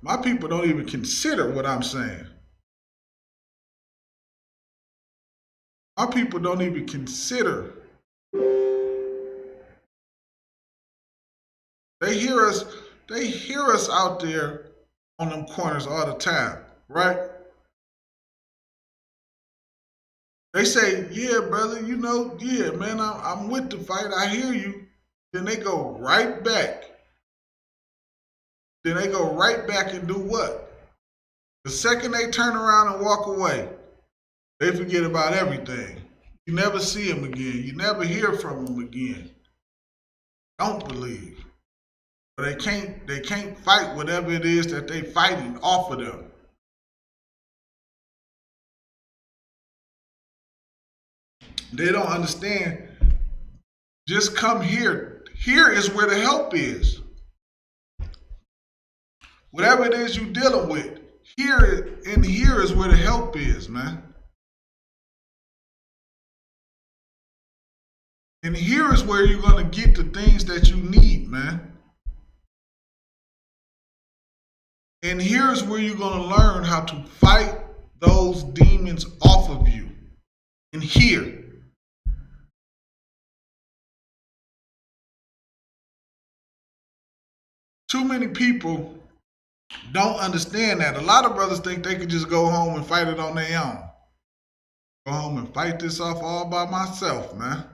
My people don't even consider what I'm saying. My people don't even consider. They hear us out there on them corners all the time, right? They say, yeah, brother, yeah, man, I'm with the fight. I hear you. Then they go right back. Then they go right back and do what? The second they turn around and walk away, they forget about everything. You never see them again. You never hear from them again. Don't believe. But they can't fight whatever it is that they fighting off of them. They don't understand. Just come here. Here is where the help is. Whatever it is you're dealing with, here is where the help is, man. And here is where you're going to get the things that you need, man. And here's where you're going to learn how to fight those demons off of you. And here. Too many people don't understand that. A lot of brothers think they could just go home and fight it on their own. Go home and fight this off all by myself, man.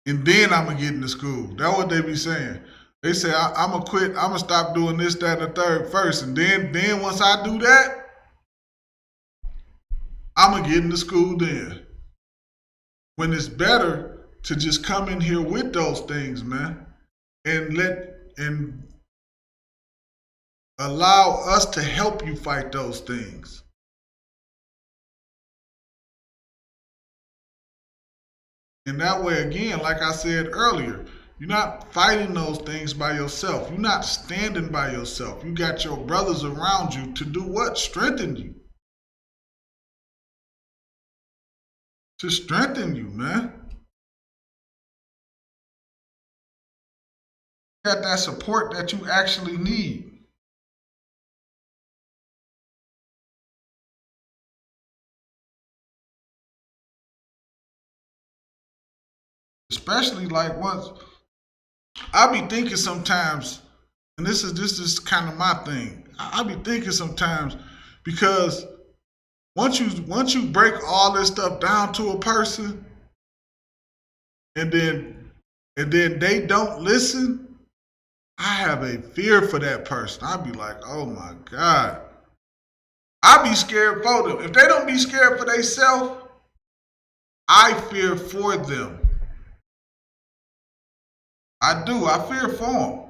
And then I'm going to get into school. That's what they be saying. They say, I'm going to quit. I'm going to stop doing this, that, and the third first. And then once I do that, I'm going to get into school then. When it's better to just come in here with those things, man. And allow us to help you fight those things. And that way, again, like I said earlier, you're not fighting those things by yourself. You're not standing by yourself. You got your brothers around you to do what? Strengthen you. To strengthen you, man. You got that support that you actually need. Especially like once I be thinking sometimes, and this is kind of my thing. I be thinking sometimes because once you break all this stuff down to a person, and then they don't listen, I have a fear for that person. I be like, oh my God. I be scared for them. If they don't be scared for themselves, I fear for them. I do. I fear for them.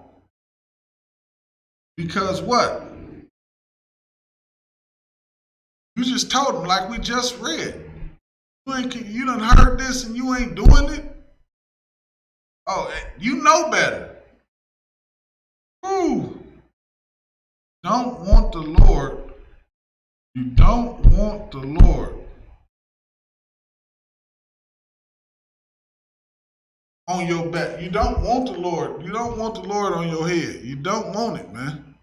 Because what? You just told them like we just read. You done heard this and you ain't doing it? Oh, you know better. Ooh. Don't want the Lord. You don't want the Lord on your back. You don't want the Lord. You don't want the Lord on your head. You don't want it, man.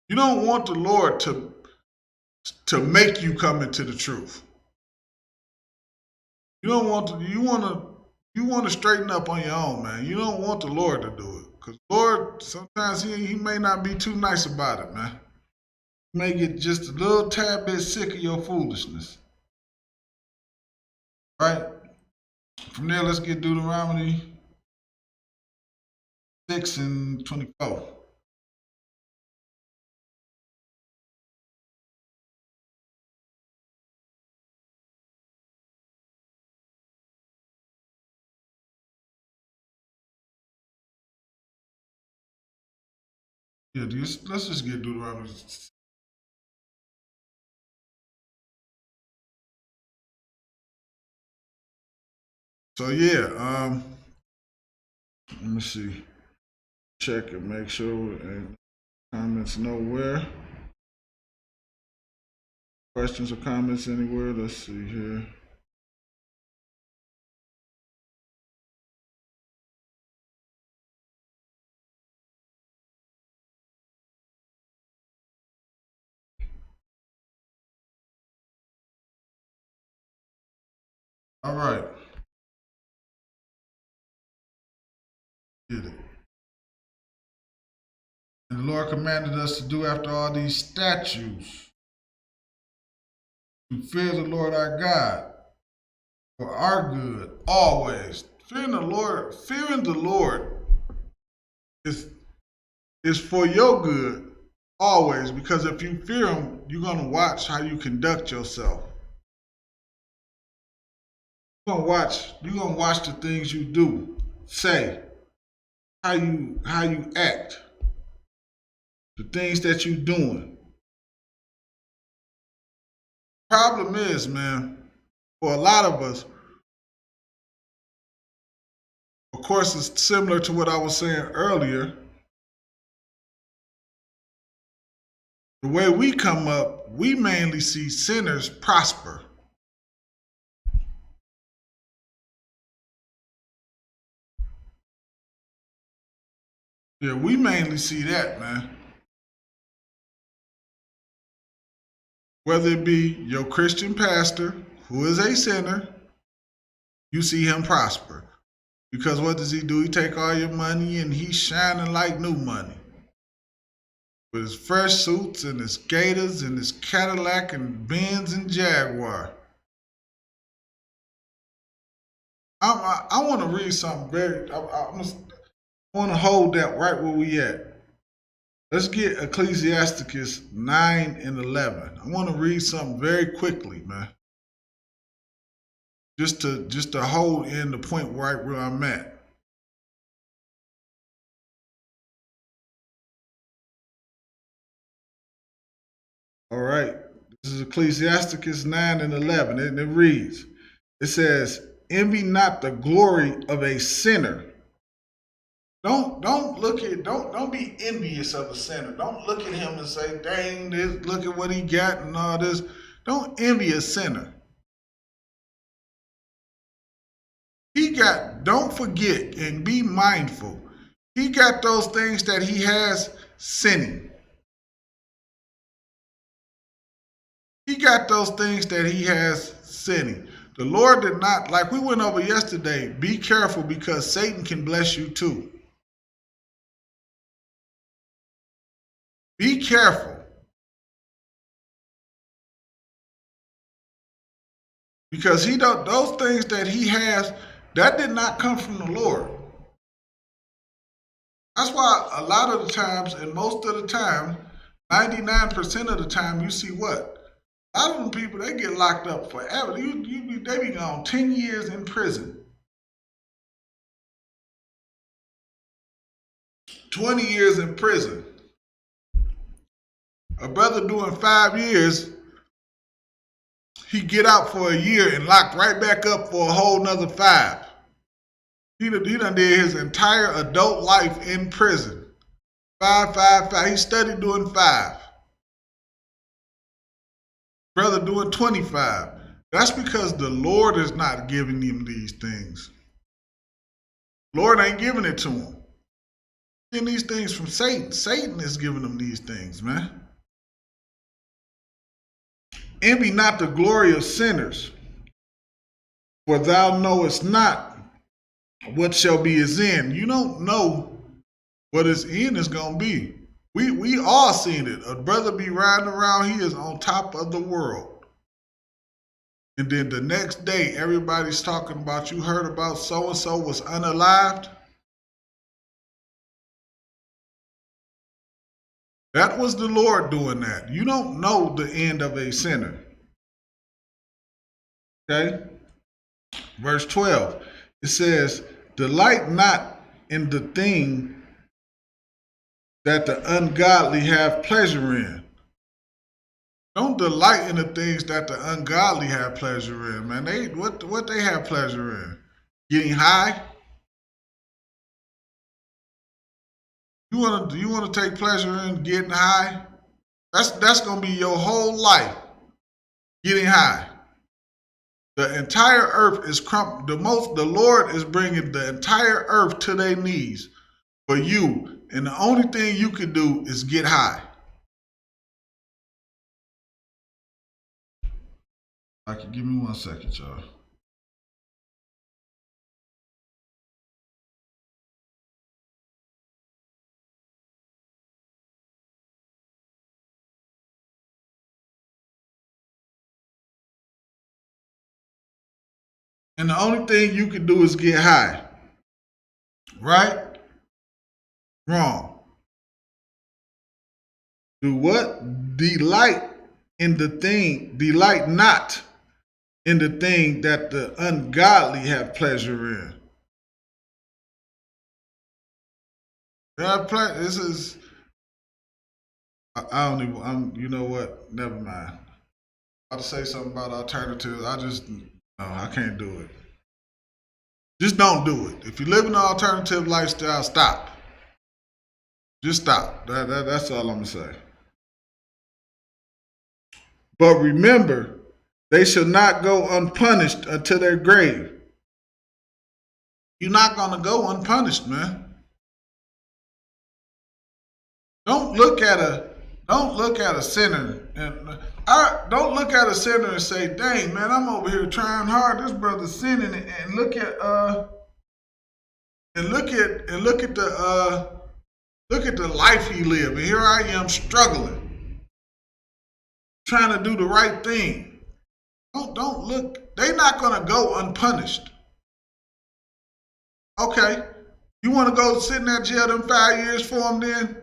You don't want the Lord to make you come into the truth. You don't want to. You want to straighten up on your own, man. You don't want the Lord to do it, because Lord sometimes he may not be too nice about it, man. He may get just a little tad bit sick of your foolishness, right? From there, let's get Deuteronomy 6:24. Yeah, let's just get Deuteronomy. So yeah, let me see. Check and make sure and comments nowhere. Questions or comments anywhere? Let's see here. All right. Get it. And the Lord commanded us to do after all these statutes, to fear the Lord our God for our good always. Fearing the Lord is for your good always, because if you fear him, you're gonna watch how you conduct yourself. You're gonna watch the things you do, say, how you act, the things that you're doing. Problem is, man, for a lot of us, of course, it's similar to what I was saying earlier. The way we come up, we mainly see sinners prosper. Yeah, we mainly see that, man. Whether it be your Christian pastor, who is a sinner, you see him prosper. Because what does he do? He take all your money and he's shining like new money. With his fresh suits and his Gators and his Cadillac and Benz and Jaguar. I want to read something I want to hold that right where we at. Let's get Ecclesiasticus 9 and 11. I want to read something very quickly, man. Just to hold in the point right where I'm at. All right. This is Ecclesiasticus 9 and 11. And it reads, it says, envy not the glory of a sinner. Don't be envious of a sinner. Don't look at him and say, dang this, look at what he got and all this. Don't envy a sinner. Don't forget and be mindful. He got those things that he has sinning. He got those things that he has sinning. The Lord did not, like we went over yesterday, be careful because Satan can bless you too. Be careful. Because those things that he has, that did not come from the Lord. That's why a lot of the times, and most of the time, 99% of the time, you see what? A lot of them people, they get locked up forever. They be gone 10 years in prison. 20 years in prison. A brother doing 5 years, he get out for a year and locked right back up for a whole nother 5. He done did his entire adult life in prison. 5, 5, 5. He studied doing 5. Brother doing 25. That's because the Lord is not giving him these things. Lord ain't giving it to him. Getting these things from Satan. Satan is giving them these things, man. Envy not the glory of sinners, for thou knowest not what shall be his end. You don't know what his end is going to be. We all seen it. A brother be riding around, he is on top of the world. And then the next day, everybody's talking about, you heard about so-and-so was unalived? That was the Lord doing that. You don't know the end of a sinner. Okay? Verse 12. It says, delight not in the thing that the ungodly have pleasure in. Don't delight in the things that the ungodly have pleasure in, man. What they have pleasure in? Getting high? You wanna take pleasure in getting high? That's gonna be your whole life. Getting high. The entire earth is the Lord is bringing the entire earth to their knees for you, and the only thing you can do is get high. Give me 1 second, y'all. And the only thing you can do is get high. Right? Wrong. Do what? Delight not in the thing that the ungodly have pleasure in. This is, I don't even, you know what? Never mind. I was about to say something about alternatives. I can't do it. Just don't do it. If you live in an alternative lifestyle, stop. Just stop. That's all I'm going to say. But remember, they shall not go unpunished unto their grave. You're not going to go unpunished, man. Don't look at a sinner and don't look at a sinner and say, "Dang, man, I'm over here trying hard. This brother's sinning," and look at the life he lived. And here I am struggling, trying to do the right thing. Don't look. They're not gonna go unpunished. Okay, you want to go sit in that jail them 5 years for them then?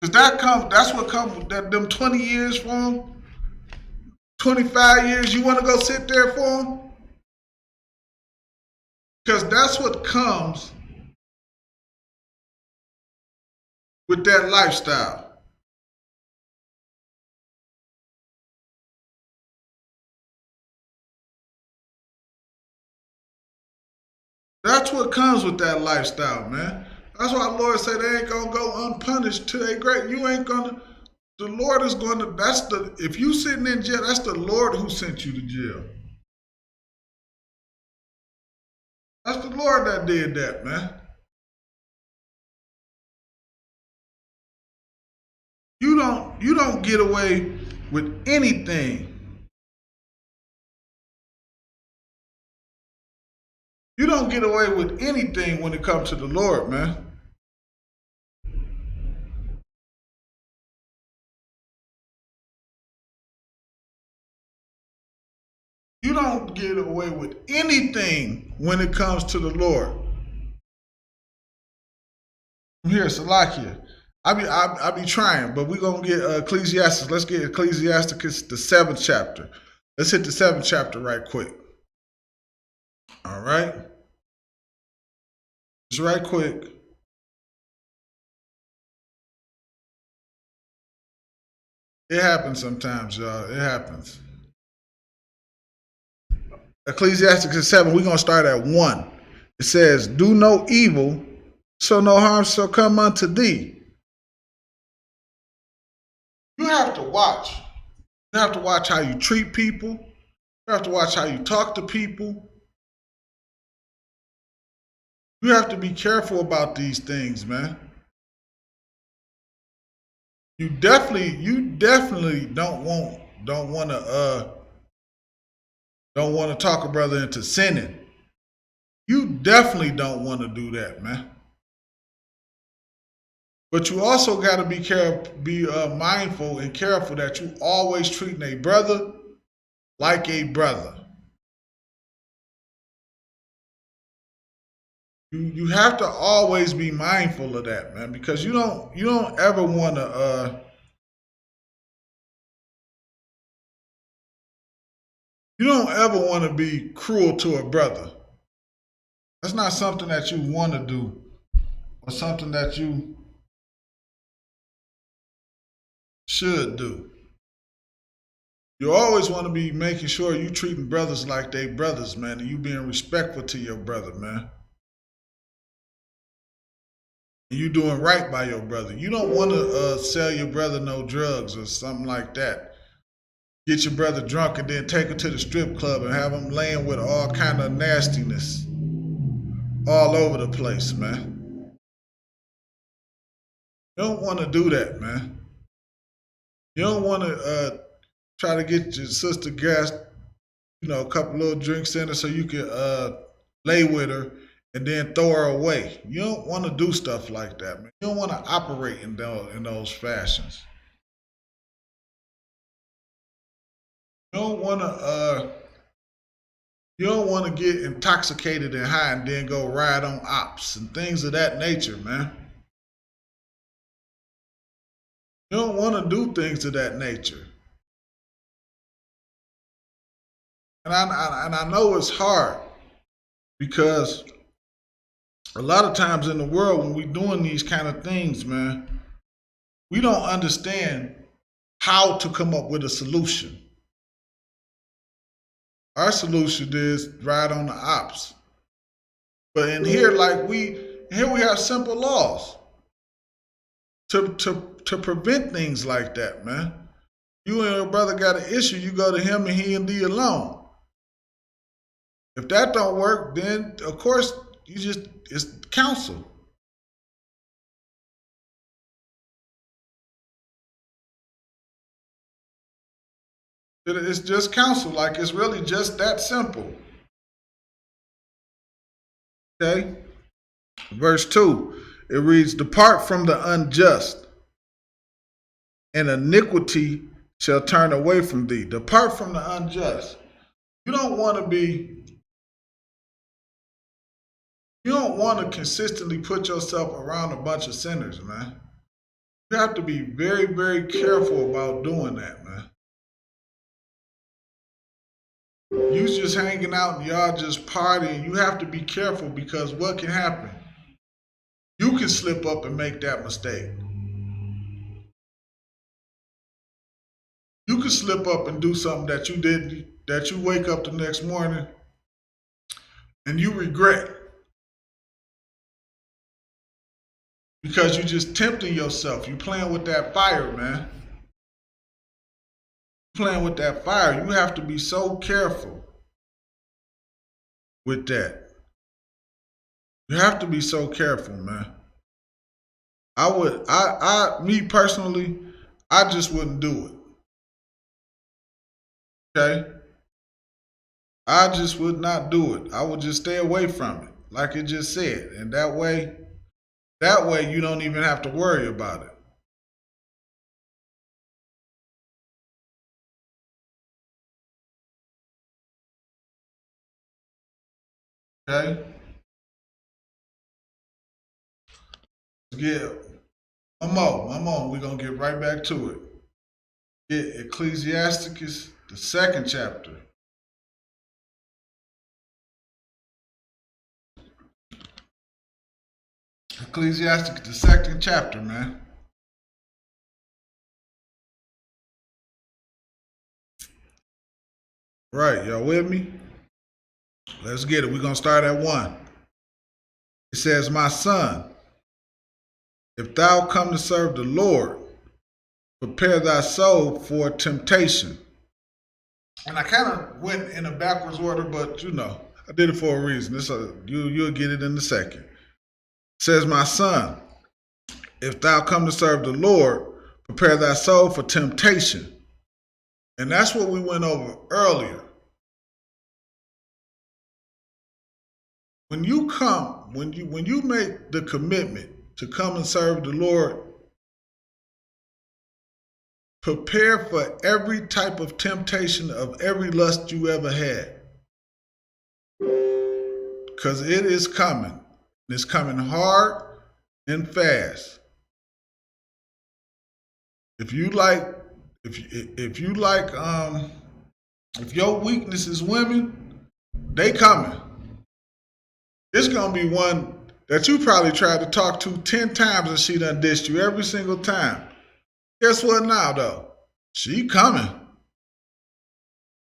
Because that's what comes with them 20 years for them. 25 years, you want to go sit there for them? Because that's what comes with that lifestyle. That's what comes with that lifestyle, man. That's why the Lord said they ain't gonna go unpunished till they great. You ain't gonna. The Lord is gonna. If you sitting in jail, that's the Lord who sent you to jail. That's the Lord that did that, man. You don't get away with anything. You don't get away with anything when it comes to the Lord, man. You don't get away with anything when it comes to the Lord. I'm here, Salakia. I be trying, but we're gonna get Ecclesiastes. Let's get Ecclesiastes, the 7th chapter. Let's hit the 7th chapter right quick. All right. Just right quick. It happens sometimes, y'all. It happens. Ecclesiastes 7, we're going to start at 1. It says, "Do no evil, so no harm shall come unto thee." You have to watch. You have to watch how you treat people. You have to watch how you talk to people. You have to be careful about these things, man. You definitely don't want to talk a brother into sinning. You definitely don't want to do that, man. But you also got to be mindful and careful that you always treating a brother like a brother. You have to always be mindful of that, man, because you don't ever want to be cruel to a brother. That's not something that you want to do, or something that you should do. You always want to be making sure you treating brothers like they brothers, man, and you being respectful to your brother, man. And you doing right by your brother. You don't want to sell your brother no drugs or something like that. Get your brother drunk and then take him to the strip club and have him laying with all kind of nastiness all over the place, man. You don't want to do that, man. You don't want to try to get your sister gas, a couple little drinks in her so you can lay with her and then throw her away. You don't want to do stuff like that, man. You don't want to operate in those fashions. You don't want to get intoxicated and high and then go ride on ops and things of that nature, man. You don't want to do things of that nature. And I know it's hard because a lot of times in the world when we're doing these kind of things, man, we don't understand how to come up with a solution. Our solution is ride on the ops. But in here, we have simple laws to prevent things like that, man. You and your brother got an issue, you go to him and he and thee alone. If that don't work, then of course it's counsel. It's just counsel, like it's really just that simple. Okay? Verse 2, it reads, "Depart from the unjust, and iniquity shall turn away from thee." Depart from the unjust. You don't want to consistently put yourself around a bunch of sinners, man. You have to be very, very careful about doing that, man. You just hanging out and y'all just partying. You have to be careful because what can happen? You can slip up and make that mistake. You can slip up and do something that you did, that you wake up the next morning and you regret. Because you're just tempting yourself. You're playing with that fire, man. Playing with that fire. You have to be so careful with that. You have to be so careful, man. Me personally, I just wouldn't do it. Okay? I just would not do it. I would just stay away from it, like it just said. And that way you don't even have to worry about it. Okay? Yeah. One more. We're going to get right back to it. Get Ecclesiasticus, the 2nd chapter. Ecclesiasticus, the 2nd chapter, man. Right, y'all with me? Let's get it. We're going to start at 1. It says, "My son, if thou come to serve the Lord, prepare thy soul for temptation." And I kind of went in a backwards order, but I did it for a reason. You'll get it in a second. It says, "My son, if thou come to serve the Lord, prepare thy soul for temptation." And that's what we went over earlier. When you make the commitment to come and serve the Lord, prepare for every type of temptation of every lust you ever had. Because it is coming. It's coming hard and fast. If your weakness is women, they coming. It's gonna be one that you probably tried to talk to 10 times and she done dissed you every single time. Guess what now, though? She coming.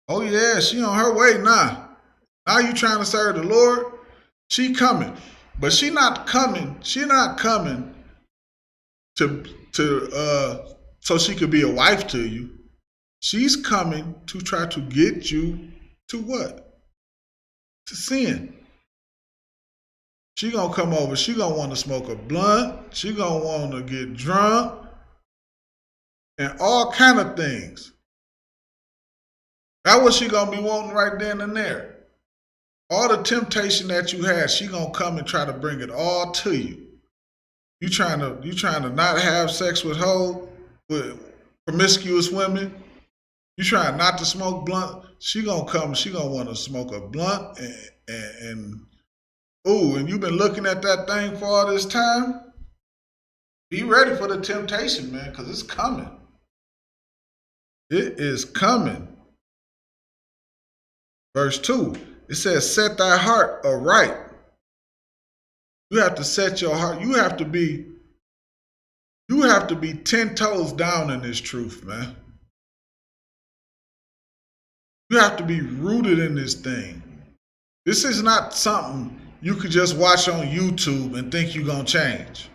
Oh, yeah, she on her way now. Now you trying to serve the Lord? She coming. But she not coming to so she could be a wife to you. She's coming to try to get you to what? To sin. She gonna come over. She gonna want to smoke a blunt. She gonna want to get drunk. And all kind of things. That's what she gonna be wanting right then and there. All the temptation that you had, she gonna come and try to bring it all to you. You trying to not have sex with promiscuous women. You trying not to smoke blunt. She gonna come. She gonna want to smoke a blunt and you've been looking at that thing for all this time. Be ready for the temptation, man, because it's coming. It is coming. Verse 2, it says, set thy heart aright. You have to set your heart. You have to be 10 toes down in this truth, man. You have to be rooted in this thing. This is not something you could just watch on YouTube and think you're going to change.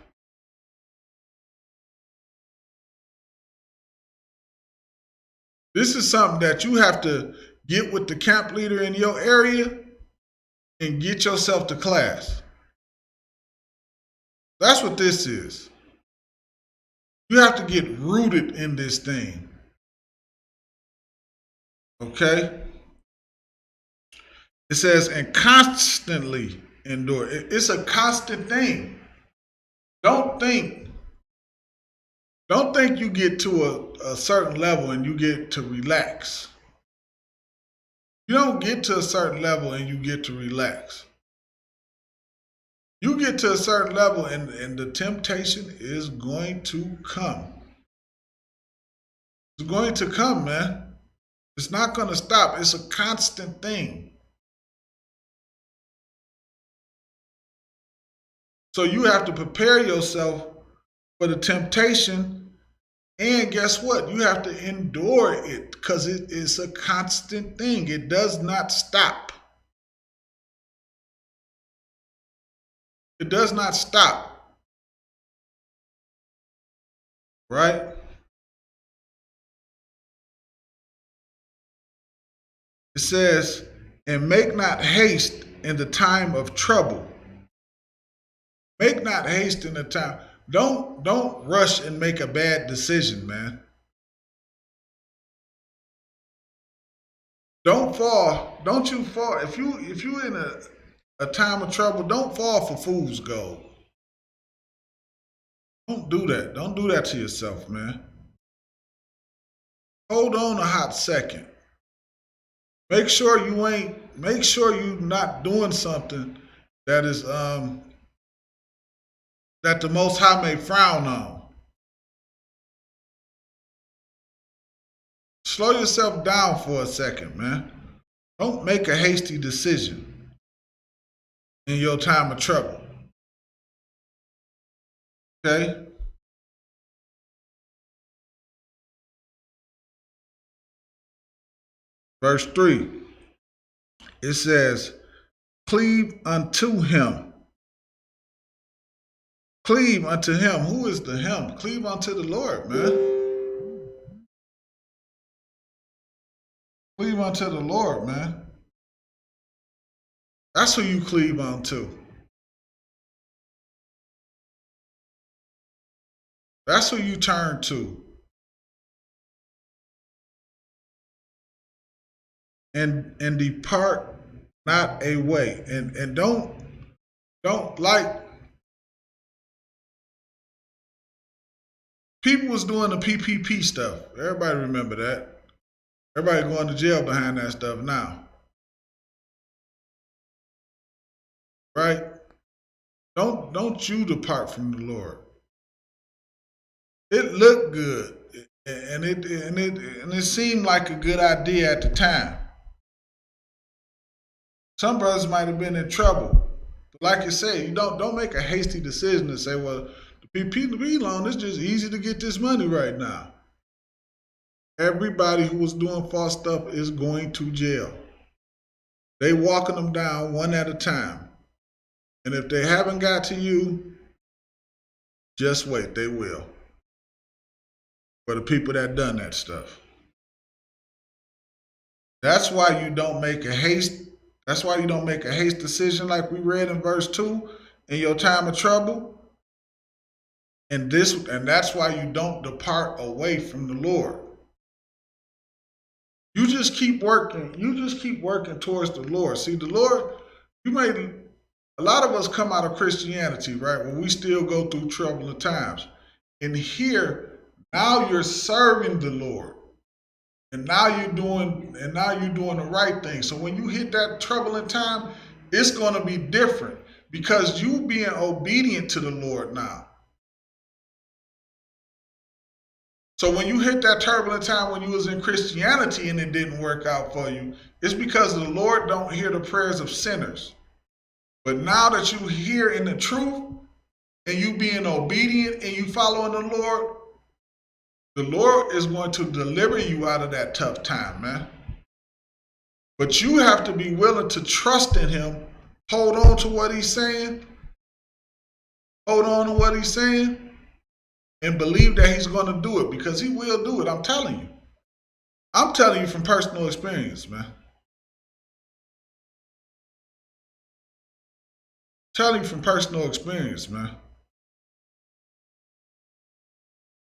This is something that you have to get with the camp leader in your area and get yourself to class. That's what this is. You have to get rooted in this thing. Okay? It says, and constantly endure. It's a constant thing. Don't think you get to a certain level and you get to relax. You don't get to a certain level and you get to relax. You get to a certain level and the temptation is going to come. It's going to come, man. It's not going to stop. It's a constant thing. So you have to prepare yourself for the temptation, and guess what? You have to endure it because it is a constant thing. It does not stop. It does not stop. Right? It says, and make not haste in the time of trouble. Make not haste in the time. Don't rush and make a bad decision, man. Don't fall. Don't you fall. If you in a time of trouble, don't fall for fool's gold. Don't do that. Don't do that to yourself, man. Hold on a hot second. Make sure you're not doing something that is that the Most High may frown on. Slow yourself down for a second, man. Don't make a hasty decision in your time of trouble. Okay? Verse 3, it says, cleave unto him. Cleave unto him. Who is the him? Cleave unto the Lord, man. Cleave unto the Lord, man. That's who you cleave unto. That's who you turn to. And depart not away. And don't like people was doing the PPP stuff. Everybody remember that. Everybody going to jail behind that stuff now. Right? Don't you depart from the Lord. It looked good, and it seemed like a good idea at the time. Some brothers might have been in trouble, but like you say, you don't make a hasty decision and say, "Well, the PPP loan is just easy to get this money right now." Everybody who was doing false stuff is going to jail. They walking them down one at a time. And if they haven't got to you, just wait, they will. For the people that done that stuff. That's why you don't make a haste. That's why you don't make a haste decision like we read in verse 2 in your time of trouble. And that's why you don't depart away from the Lord. You just keep working. You just keep working towards the Lord. See, the Lord, a lot of us come out of Christianity, right? When we still go through troubling times. And here, now you're serving the Lord. And now you're doing the right thing. So when you hit that troubling time, it's going to be different because you being obedient to the Lord now. So when you hit that turbulent time when you was in Christianity and it didn't work out for you, it's because the Lord don't hear the prayers of sinners. But now that you hear in the truth and you being obedient and you following the Lord is going to deliver you out of that tough time, man. But you have to be willing to trust in him, hold on to what he's saying, and believe that he's going to do it because he will do it. I'm telling you. I'm telling you from personal experience, man. Telling you from personal experience, man.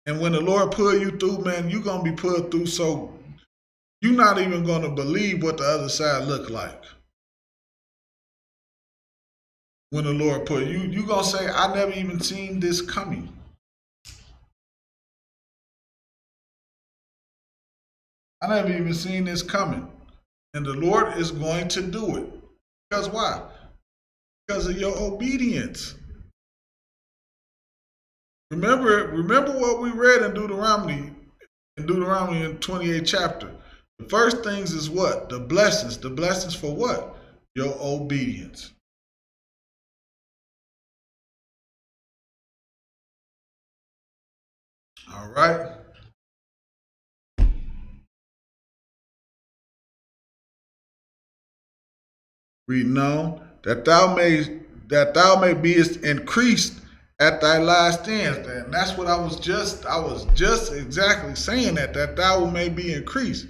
And when the Lord pull you through, man, you're going to be pulled through so you're not even going to believe what the other side look like. When the Lord pull you, you're going to say, I never even seen this coming. I never even seen this coming. And the Lord is going to do it. Because why? Because of your obedience. Remember what we read in Deuteronomy in 28th chapter. The first things is what? The blessings. The blessings for what? Your obedience. All right. Reading on that thou may be increased at thy last end. And that's what I was just exactly saying that thou may be increased.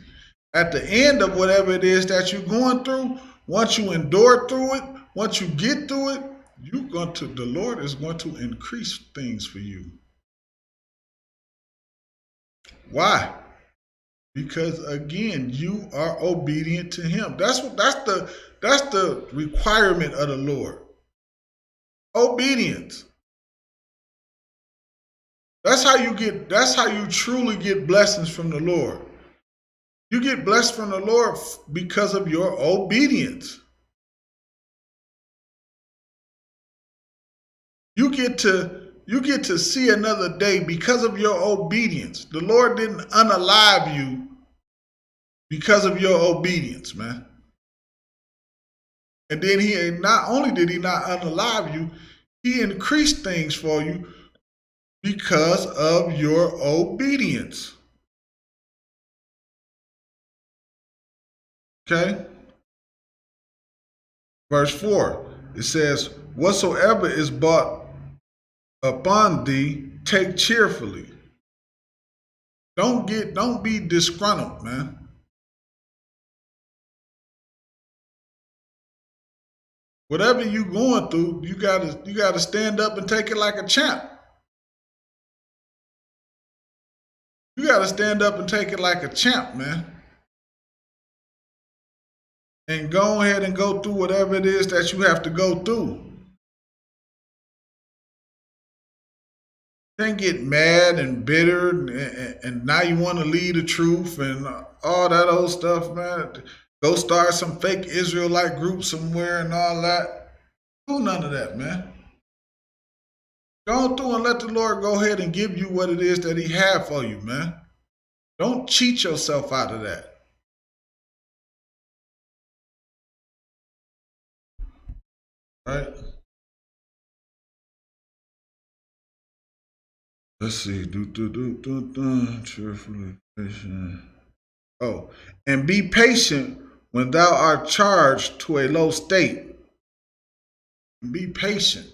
At the end of whatever it is that you're going through, once you endure through it, once you get through it, the Lord is going to increase things for you. Why? Because again, you are obedient to him. That's the requirement of the Lord. Obedience. That's how you truly get blessings from the Lord. You get blessed from the Lord because of your obedience. You get to see another day because of your obedience. The Lord didn't unalive you because of your obedience, man. And then not only did he not unalive you, he increased things for you because of your obedience. Okay? Verse 4, it says, whatsoever is bought upon thee, take cheerfully. Don't be disgruntled, man. Whatever you going through, you gotta stand up and take it like a champ. You gotta stand up and take it like a champ, man. And go ahead and go through whatever it is that you have to go through. Can't get mad and bitter and now you want to lead the truth and all that old stuff, man. Go start some fake Israelite group somewhere and all that. Do none of that, man. Go through and let the Lord go ahead and give you what it is that he had for you, man. Don't cheat yourself out of that. Right? Let's see. Cheerfully patient. Oh, and be patient when thou art charged to a low state. Be patient.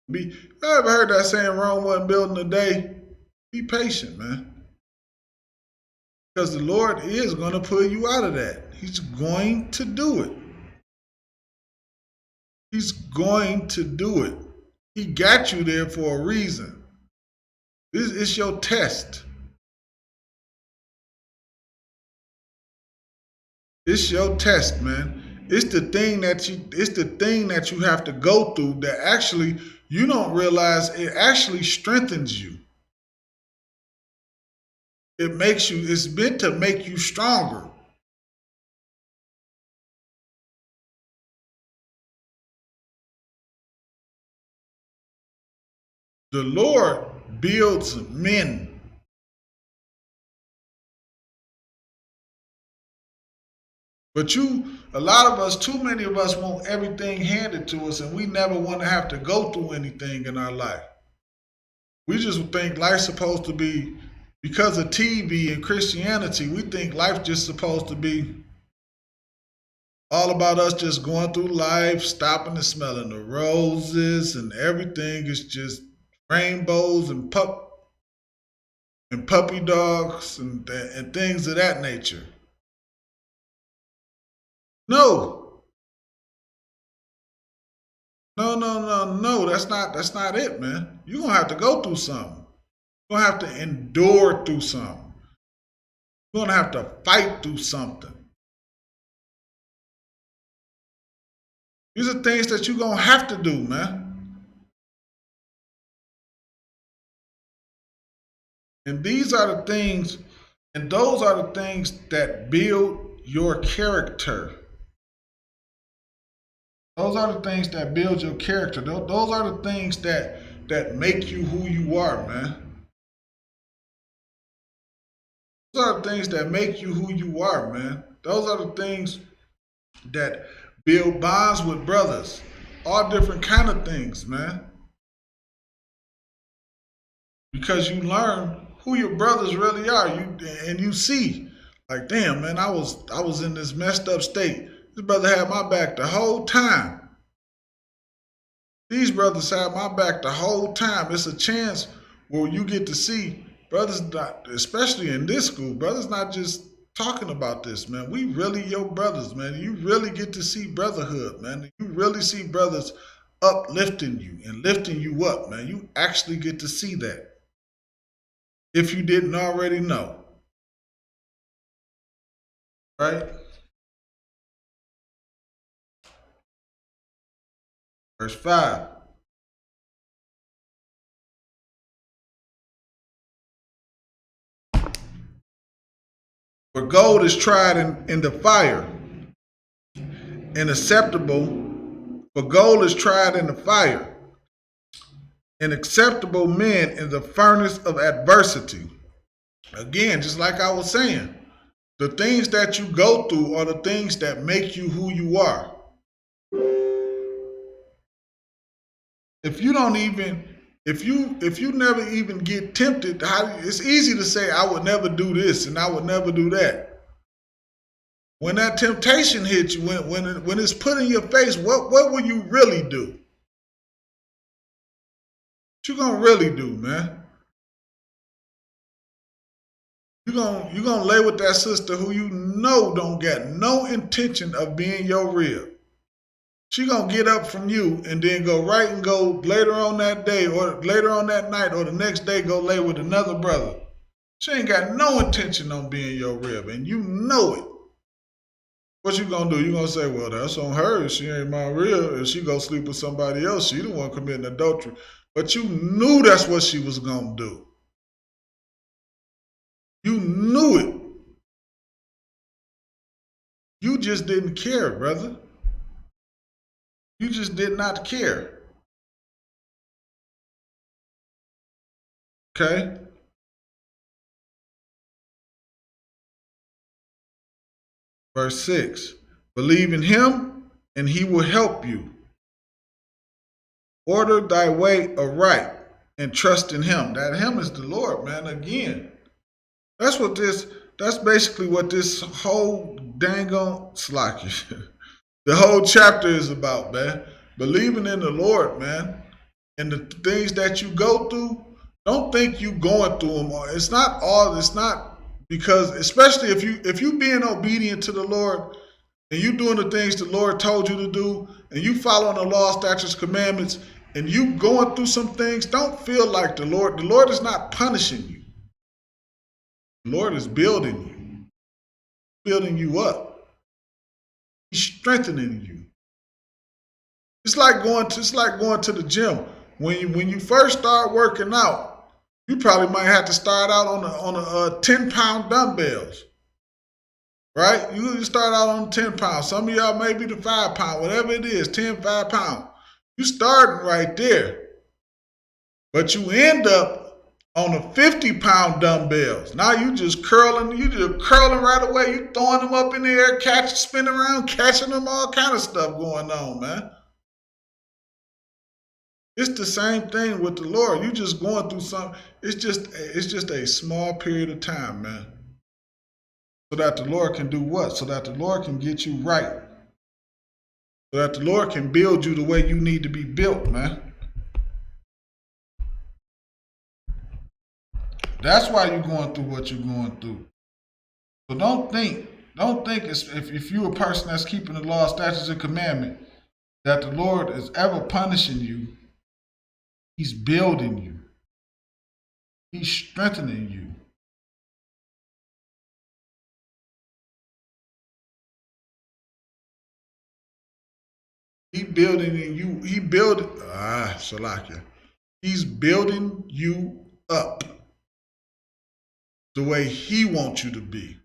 You ever heard that saying, Rome wasn't built in a day? Be patient, man. Because the Lord is going to pull you out of that. He's going to do it. He's going to do it. He got you there for a reason. This is your test. It's your test, man. It's the thing that you have to go through that actually you don't realize it actually strengthens you. It's meant to make you stronger. The Lord builds men. But a lot of us, too many of us want everything handed to us, and we never want to have to go through anything in our life. We just think life's supposed to be, because of TV and Christianity, we think life's just supposed to be all about us just going through life, stopping and smelling the roses, and everything is just rainbows and puppy dogs and things of that nature. No. That's not it, man. You're gonna have to go through something. You're gonna have to endure through something. You're gonna have to fight through something. These are things that you're gonna have to do, man. And these are the things, and those are the things that build your character. Those are the things that build your character. Those are the things that make you who you are, man. Those are the things that make you who you are, man. Those are the things that build bonds with brothers. All different kind of things, man. Because you learn who your brothers really are. And you see, like, damn, man, I was in this messed up state. This brother had my back the whole time. These brothers had my back the whole time. It's a chance where you get to see brothers, especially in this school, brothers not just talking about this, man. We really your brothers, man. You really get to see brotherhood, man. You really see brothers uplifting you and lifting you up, man. You actually get to see that. If you didn't already know. Right? Verse 5. For gold is tried in the fire, and acceptable. For gold is tried in the fire, and acceptable men in the furnace of adversity. Again, just like I was saying, the things that you go through are the things that make you who you are. If you never even get tempted, it's easy to say, I would never do this and I would never do that. When that temptation hits you, when it's put in your face, what will you really do? What you gonna really do, man? You're gonna lay with that sister who you know don't get no intention of being your rib. She gonna get up from you and then go right and go later on that day or later on that night or the next day go lay with another brother. She ain't got no intention on being your rib, and you know it. What you gonna do? You gonna say, well, that's on her. She ain't my rib. If she go sleep with somebody else, she the one committing adultery. But you knew that's what she was gonna do. You knew it. You just didn't care, brother. You just did not care. Okay? Verse 6. Believe in him, and he will help you. Order thy way aright, and trust in him. That him is the Lord, man. Again, That's basically what this whole dang on Slacky. The whole chapter is about, man. Believing in the Lord, man. And the things that you go through, don't think you going through them. It's not because, especially if you being obedient to the Lord and you doing the things the Lord told you to do and you following the law, statutes, commandments, and you going through some things, don't feel like the Lord is not punishing you. The Lord is building you up. He's strengthening you. It's like going to the gym. When you first start working out, you probably might have to start out on a 10-pound dumbbells, right? You start out on 10 pounds. Some of y'all may be the 5-pound, whatever it is, 5 pounds. You starting right there, but you end up on a 50-pound dumbbells. Now you just curling right away. You throwing them up in the air, spinning around, catching them, all kind of stuff going on, man. It's the same thing with the Lord. You just going through something. It's just a small period of time, man. So that the Lord can do what? So that the Lord can get you right. So that the Lord can build you the way you need to be built, man. That's why you're going through what you're going through. So don't think if you're a person that's keeping the law, statutes, and commandment, that the Lord is ever punishing you. He's building you. He's strengthening you. He's building you. Salakia. He's building you up the way he wants you to be.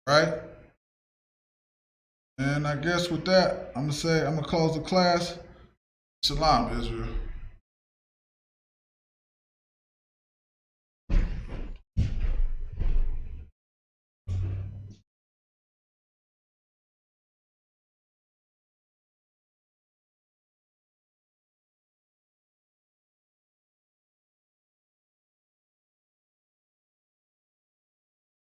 Right? And I guess with that, I'm gonna close the class. Shalom, Israel.